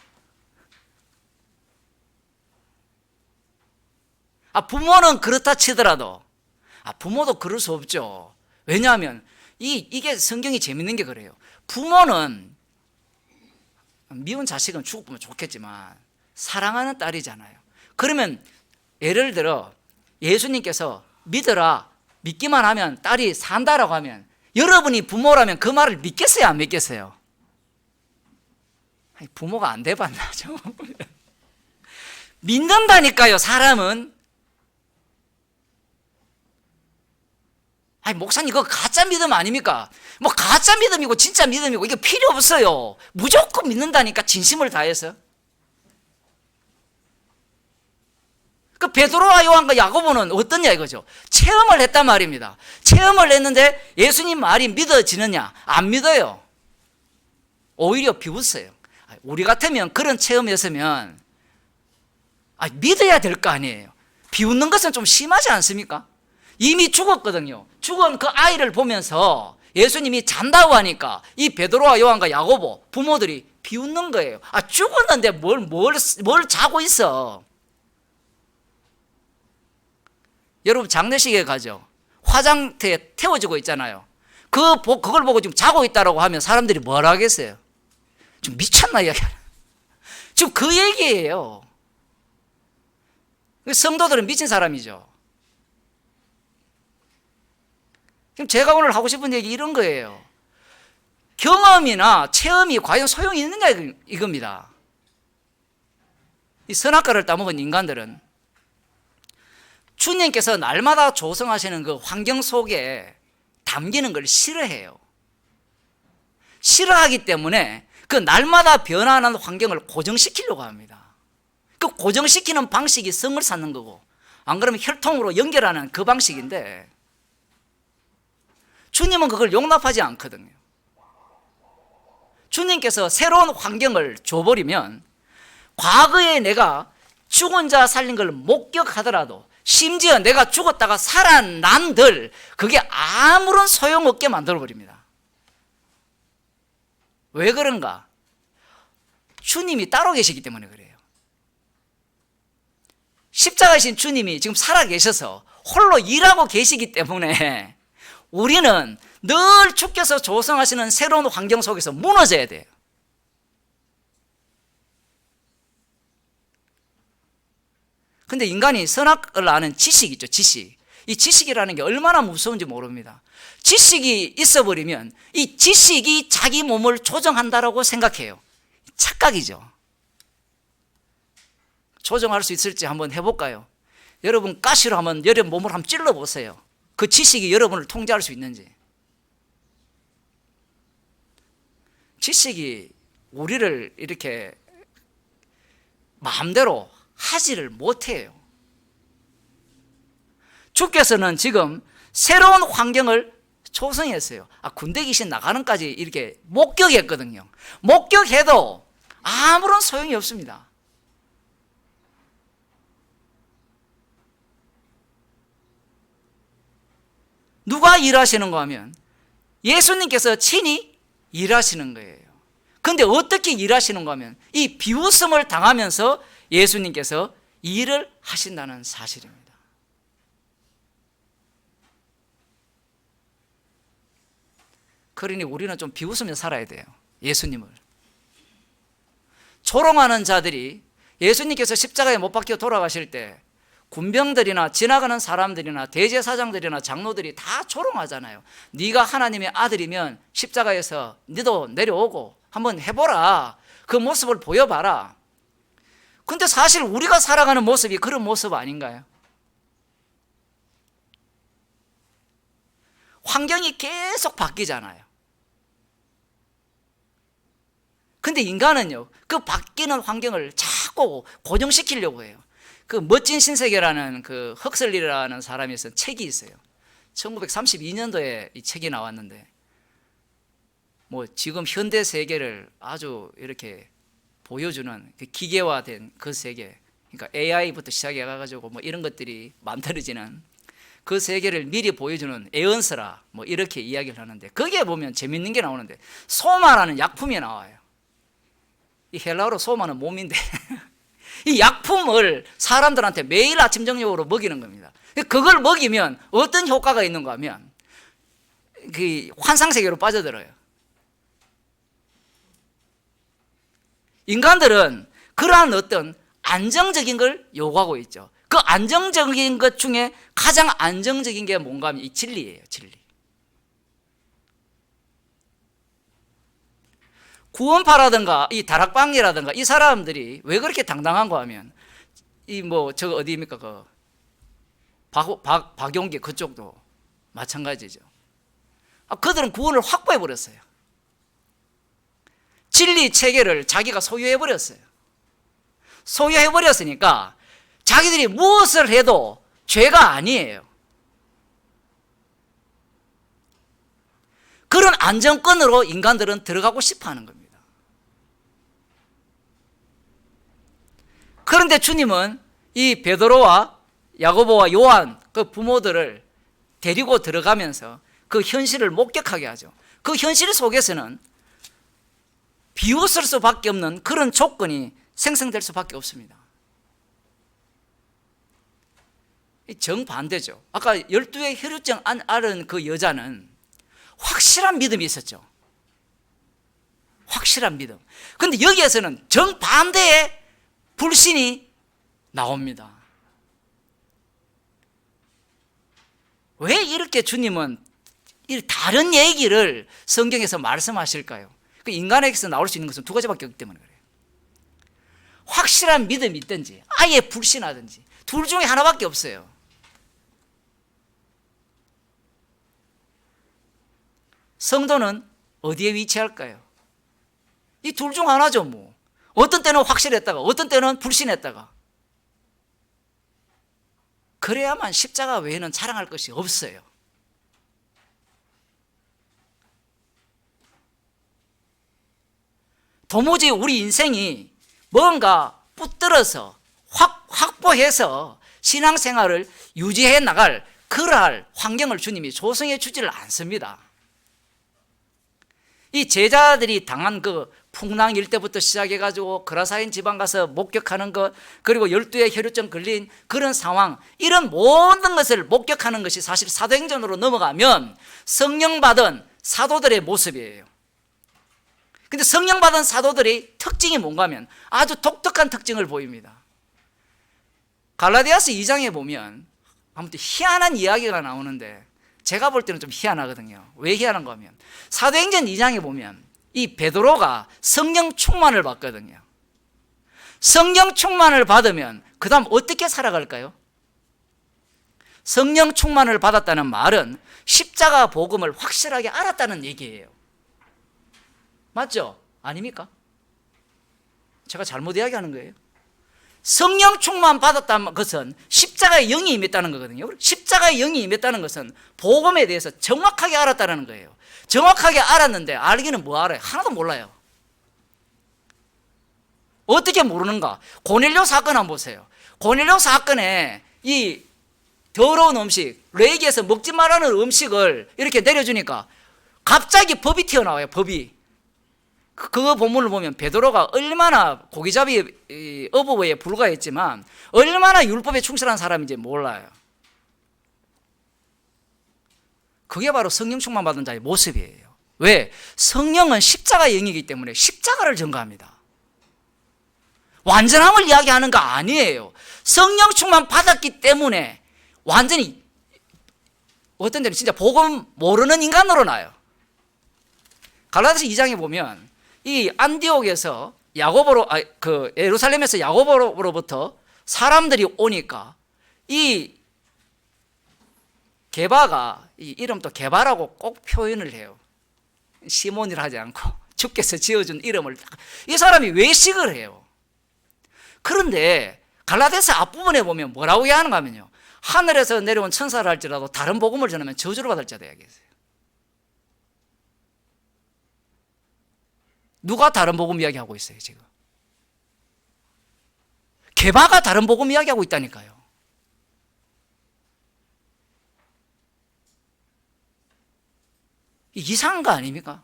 S1: 부모는 그렇다 치더라도 부모도 그럴 수 없죠. 왜냐하면 이게 성경이 재밌는 게 그래요. 부모는 미운 자식은 죽어보면 좋겠지만 사랑하는 딸이잖아요. 그러면 예를 들어 예수님께서 믿어라, 믿기만 하면 딸이 산다라고 하면 여러분이 부모라면 그 말을 믿겠어요, 안 믿겠어요? 부모가 안 돼봤나죠? 믿는다니까요, 사람은. 목사님 그거 가짜 믿음 아닙니까? 뭐 가짜 믿음이고 진짜 믿음이고 이게 필요 없어요. 무조건 믿는다니까, 진심을 다해서. 그 베드로와 요한과 야고보는 어떠냐 이거죠. 체험을 했단 말입니다. 체험을 했는데 예수님 말이 믿어지느냐? 안 믿어요. 오히려 비웃어요. 우리 같으면 그런 체험이었으면 믿어야 될 거 아니에요. 비웃는 것은 좀 심하지 않습니까? 이미 죽었거든요. 죽은 그 아이를 보면서 예수님이 잔다고 하니까 이 베드로와 요한과 야고보 부모들이 비웃는 거예요. 죽었는데 뭘 자고 있어. 여러분 장례식에 가죠. 화장대에 태워지고 있잖아요. 그걸 보고 지금 자고 있다고 하면 사람들이 뭐라 하겠어요? 좀 미쳤나 이야기. 지금 그 얘기예요. 성도들은 미친 사람이죠. 지금 제가 오늘 하고 싶은 얘기 이런 거예요. 경험이나 체험이 과연 소용이 있느냐 이겁니다. 이 선악과를 따먹은 인간들은 주님께서 날마다 조성하시는 그 환경 속에 담기는 걸 싫어해요. 싫어하기 때문에 그 날마다 변화하는 환경을 고정시키려고 합니다. 그 고정시키는 방식이 성을 쌓는 거고, 안 그러면 혈통으로 연결하는 그 방식인데 주님은 그걸 용납하지 않거든요. 주님께서 새로운 환경을 줘버리면 과거에 내가 죽은 자 살린 걸 목격하더라도, 심지어 내가 죽었다가 살아난들 그게 아무런 소용없게 만들어버립니다. 왜 그런가? 주님이 따로 계시기 때문에 그래요. 십자가이신 주님이 지금 살아계셔서 홀로 일하고 계시기 때문에 우리는 늘 주께서 조성하시는 새로운 환경 속에서 무너져야 돼요. 근데 인간이 선악을 아는 지식이 있죠, 지식. 이 지식이라는 게 얼마나 무서운지 모릅니다. 지식이 있어버리면 이 지식이 자기 몸을 조정한다라고 생각해요. 착각이죠. 조정할 수 있을지 한번 해볼까요? 여러분 가시로 한번 여러분 몸을 한번 찔러보세요. 그 지식이 여러분을 통제할 수 있는지. 지식이 우리를 이렇게 마음대로 하지를 못해요. 주께서는 지금 새로운 환경을 조성했어요. 군대 귀신 나가는까지 이렇게 목격했거든요. 목격해도 아무런 소용이 없습니다. 누가 일하시는가 하면 예수님께서 친히 일하시는 거예요. 그런데 어떻게 일하시는가 하면 이 비웃음을 당하면서 예수님께서 일을 하신다는 사실입니다. 그러니 우리는 좀 비웃으며 살아야 돼요. 예수님을. 조롱하는 자들이 예수님께서 십자가에 못 박혀 돌아가실 때 군병들이나 지나가는 사람들이나 대제사장들이나 장로들이 다 조롱하잖아요. 네가 하나님의 아들이면 십자가에서 너도 내려오고 한번 해보라. 그 모습을 보여봐라. 근데 사실 우리가 살아가는 모습이 그런 모습 아닌가요? 환경이 계속 바뀌잖아요. 근데 인간은요, 그 바뀌는 환경을 자꾸 고정시키려고 해요. 그 멋진 신세계라는 그 헉슬리라는 사람이 쓴 책이 있어요. 1932년도에 이 책이 나왔는데, 뭐 지금 현대 세계를 아주 이렇게 보여주는 그 기계화된 그 세계, 그러니까 AI부터 시작해가지고 뭐 이런 것들이 만들어지는 그 세계를 미리 보여주는 에언스라 뭐 이렇게 이야기를 하는데, 거기에 보면 재밌는 게 나오는데 소마라는 약품이 나와요. 이 헬라어로 소마는 몸인데 이 약품을 사람들한테 매일 아침 저녁으로 먹이는 겁니다. 그걸 먹이면 어떤 효과가 있는가 하면 그 환상세계로 빠져들어요. 인간들은 그러한 어떤 안정적인 걸 요구하고 있죠. 그 안정적인 것 중에 가장 안정적인 게 뭔가 하면 이 진리예요. 진리. 구원파라든가 이 다락방이라든가 이 사람들이 왜 그렇게 당당한가 하면 이 뭐 저거 어디입니까? 그 박용기 그쪽도 마찬가지죠. 그들은 구원을 확보해 버렸어요. 진리 체계를 자기가 소유해 버렸어요. 소유해 버렸으니까 자기들이 무엇을 해도 죄가 아니에요. 그런 안정권으로 인간들은 들어가고 싶어 하는 겁니다. 그런데 주님은 이 베드로와 야고보와 요한 그 부모들을 데리고 들어가면서 그 현실을 목격하게 하죠. 그 현실 속에서는 비웃을 수밖에 없는 그런 조건이 생성될 수밖에 없습니다. 정반대죠. 아까 12의 혈루증 앓은 그 여자는 확실한 믿음이 있었죠. 확실한 믿음. 그런데 여기에서는 정반대의 불신이 나옵니다. 왜 이렇게 주님은 다른 얘기를 성경에서 말씀하실까요? 그 인간에게서 나올 수 있는 것은 두 가지밖에 없기 때문에 그래요. 확실한 믿음이 있든지 아예 불신하든지 둘 중에 하나밖에 없어요. 성도는 어디에 위치할까요? 이 둘 중 하나죠. 뭐 어떤 때는 확실했다가 어떤 때는 불신했다가. 그래야만 십자가 외에는 자랑할 것이 없어요. 도무지 우리 인생이 뭔가 붙들어서 확보해서 신앙생활을 유지해 나갈 그러할 환경을 주님이 조성해 주지를 않습니다. 이 제자들이 당한 그 풍랑 일대부터 시작해가지고 그라사인 지방 가서 목격하는 것, 그리고 12의 혈루증 걸린 그런 상황, 이런 모든 것을 목격하는 것이 사실 사도행전으로 넘어가면 성령 받은 사도들의 모습이에요. 근데 성령 받은 사도들의 특징이 뭔가 하면 아주 독특한 특징을 보입니다. 갈라디아서 2장에 보면 아무튼 희한한 이야기가 나오는데 제가 볼 때는 좀 희한하거든요. 왜 희한한가 하면 사도행전 2장에 보면 이 베드로가 성령 충만을 받거든요. 성령 충만을 받으면 그 다음 어떻게 살아갈까요? 성령 충만을 받았다는 말은 십자가 복음을 확실하게 알았다는 얘기예요. 맞죠? 아닙니까? 제가 잘못 이야기하는 거예요. 성령 충만 받았다는 것은 십자가의 영이 임했다는 거거든요. 십자가의 영이 임했다는 것은 복음에 대해서 정확하게 알았다는 거예요. 정확하게 알았는데 알기는 뭐 알아요? 하나도 몰라요. 어떻게 모르는가? 고넬료 사건 한번 보세요. 고넬료 사건에 이 더러운 음식, 레이기에서 먹지 말라는 음식을 이렇게 내려주니까 갑자기 법이 튀어나와요. 법이. 그 본문을 보면 베드로가 얼마나 고기잡이 어부에 불과했지만 얼마나 율법에 충실한 사람인지 몰라요. 그게 바로 성령 충만 받은 자의 모습이에요. 왜? 성령은 십자가의 영이기 때문에 십자가를 전가합니다. 완전함을 이야기하는 거 아니에요. 성령 충만 받았기 때문에 완전히 어떤 데는 진짜 복음 모르는 인간으로 나요. 갈라디아서 2장에 보면 이 안디옥에서 야고보로 예루살렘에서 야고보로부터 사람들이 오니까 이 게바가 이 이름도 게바라고 꼭 표현을 해요. 시몬이라 하지 않고 주께서 지어준 이름을 이 사람이 외식을 해요. 그런데 갈라디아서 앞부분에 보면 뭐라고 이야기하는가 하면요, 하늘에서 내려온 천사를 할지라도 다른 복음을 전하면 저주를 받을 자다 이야기했어요. 누가 다른 복음 이야기하고 있어요 지금? 게바가 다른 복음 이야기하고 있다니까요. 이상한 거 아닙니까?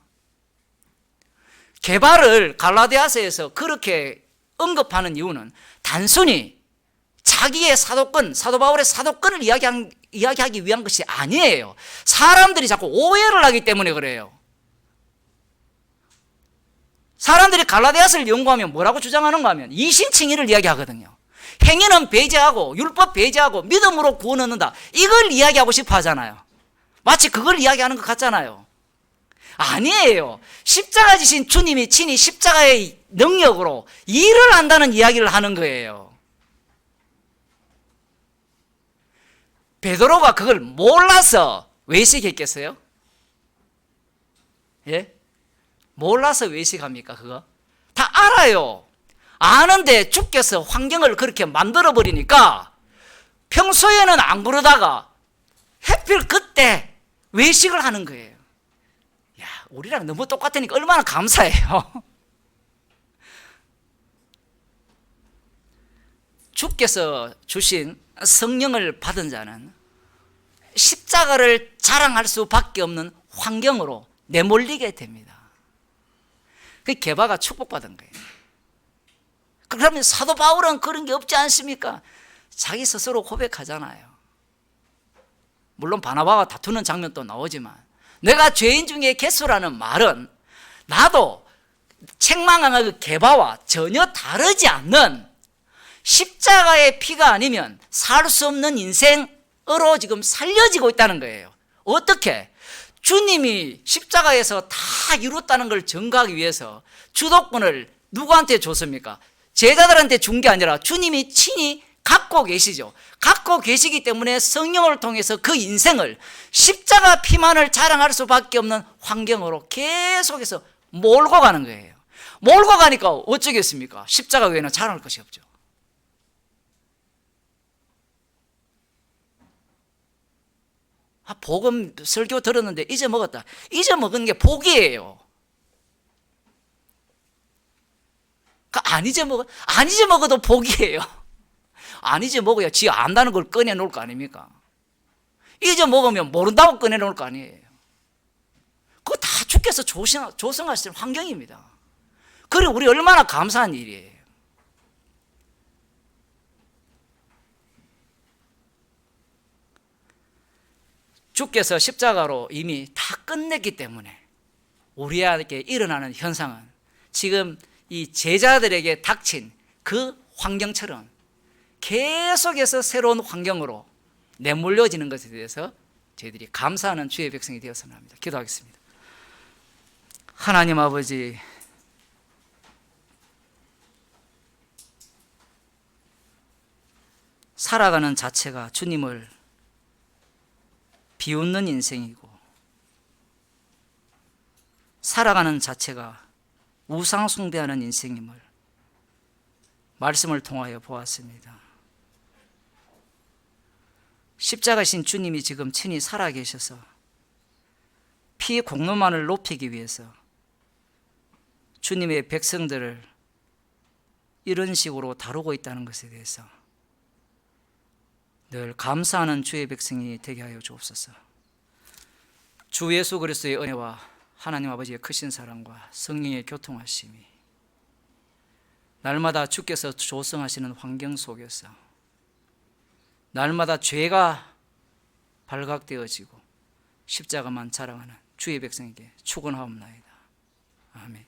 S1: 게바를 갈라디아서에서 그렇게 언급하는 이유는 단순히 자기의 사도권, 사도 바울의 사도권을 이야기하기 위한 것이 아니에요. 사람들이 자꾸 오해를 하기 때문에 그래요. 사람들이 갈라디아서를 연구하면 뭐라고 주장하는가 하면 이신칭의를 이야기하거든요. 행위는 배제하고 율법 배제하고 믿음으로 구원 얻는다, 이걸 이야기하고 싶어 하잖아요. 마치 그걸 이야기하는 것 같잖아요. 아니에요. 십자가 지신 주님이 친히 십자가의 능력으로 일을 한다는 이야기를 하는 거예요. 베드로가 그걸 몰라서 외식했겠어요? 예? 몰라서 외식합니까? 그거 다 알아요. 아는데 주께서 환경을 그렇게 만들어 버리니까 평소에는 안 그러다가 하필 그때 외식을 하는 거예요. 야, 우리랑 너무 똑같으니까 얼마나 감사해요. 주께서 주신 성령을 받은 자는 십자가를 자랑할 수밖에 없는 환경으로 내몰리게 됩니다. 그 게바가 축복받은 거예요. 그러면 사도 바울은 그런 게 없지 않습니까? 자기 스스로 고백하잖아요. 물론 바나바와 다투는 장면도 나오지만 내가 죄인 중에 개수라는 말은 나도 책망한 그 게바와 전혀 다르지 않는 십자가의 피가 아니면 살 수 없는 인생으로 지금 살려지고 있다는 거예요. 어떻게? 주님이 십자가에서 다 이뤘다는 걸 증거하기 위해서 주도권을 누구한테 줬습니까? 제자들한테 준 게 아니라 주님이 친히 갖고 계시죠. 갖고 계시기 때문에 성령을 통해서 그 인생을 십자가 피만을 자랑할 수밖에 없는 환경으로 계속해서 몰고 가는 거예요. 몰고 가니까 어쩌겠습니까? 십자가 외에는 자랑할 것이 없죠. 복음 설교 들었는데 잊어먹었다. 잊어먹은 게 복이에요. 안 잊어먹어도 복이에요. 안 잊어먹어야 지 안다는 걸 꺼내놓을 거 아닙니까? 잊어먹으면 모른다고 꺼내놓을 거 아니에요. 그거 다 주께서 조성하신 환경입니다. 그래 우리 얼마나 감사한 일이에요. 주께서 십자가로 이미 다 끝냈기 때문에 우리에게 일어나는 현상은 지금 이 제자들에게 닥친 그 환경처럼 계속해서 새로운 환경으로 내몰려지는 것에 대해서 저희들이 감사하는 주의 백성이 되었으면 합니다. 기도하겠습니다. 하나님 아버지, 살아가는 자체가 주님을 비웃는 인생이고 살아가는 자체가 우상 숭배하는 인생임을 말씀을 통하여 보았습니다. 십자가신 주님이 지금 친히 살아계셔서 피 공로만을 높이기 위해서 주님의 백성들을 이런 식으로 다루고 있다는 것에 대해서 늘 감사하는 주의 백성이 되게 하여 주옵소서. 주 예수 그리스도의 은혜와 하나님 아버지의 크신 사랑과 성령의 교통하심이 날마다 주께서 조성하시는 환경 속에서 날마다 죄가 발각되어지고 십자가만 자랑하는 주의 백성에게 축원하옵나이다. 아멘.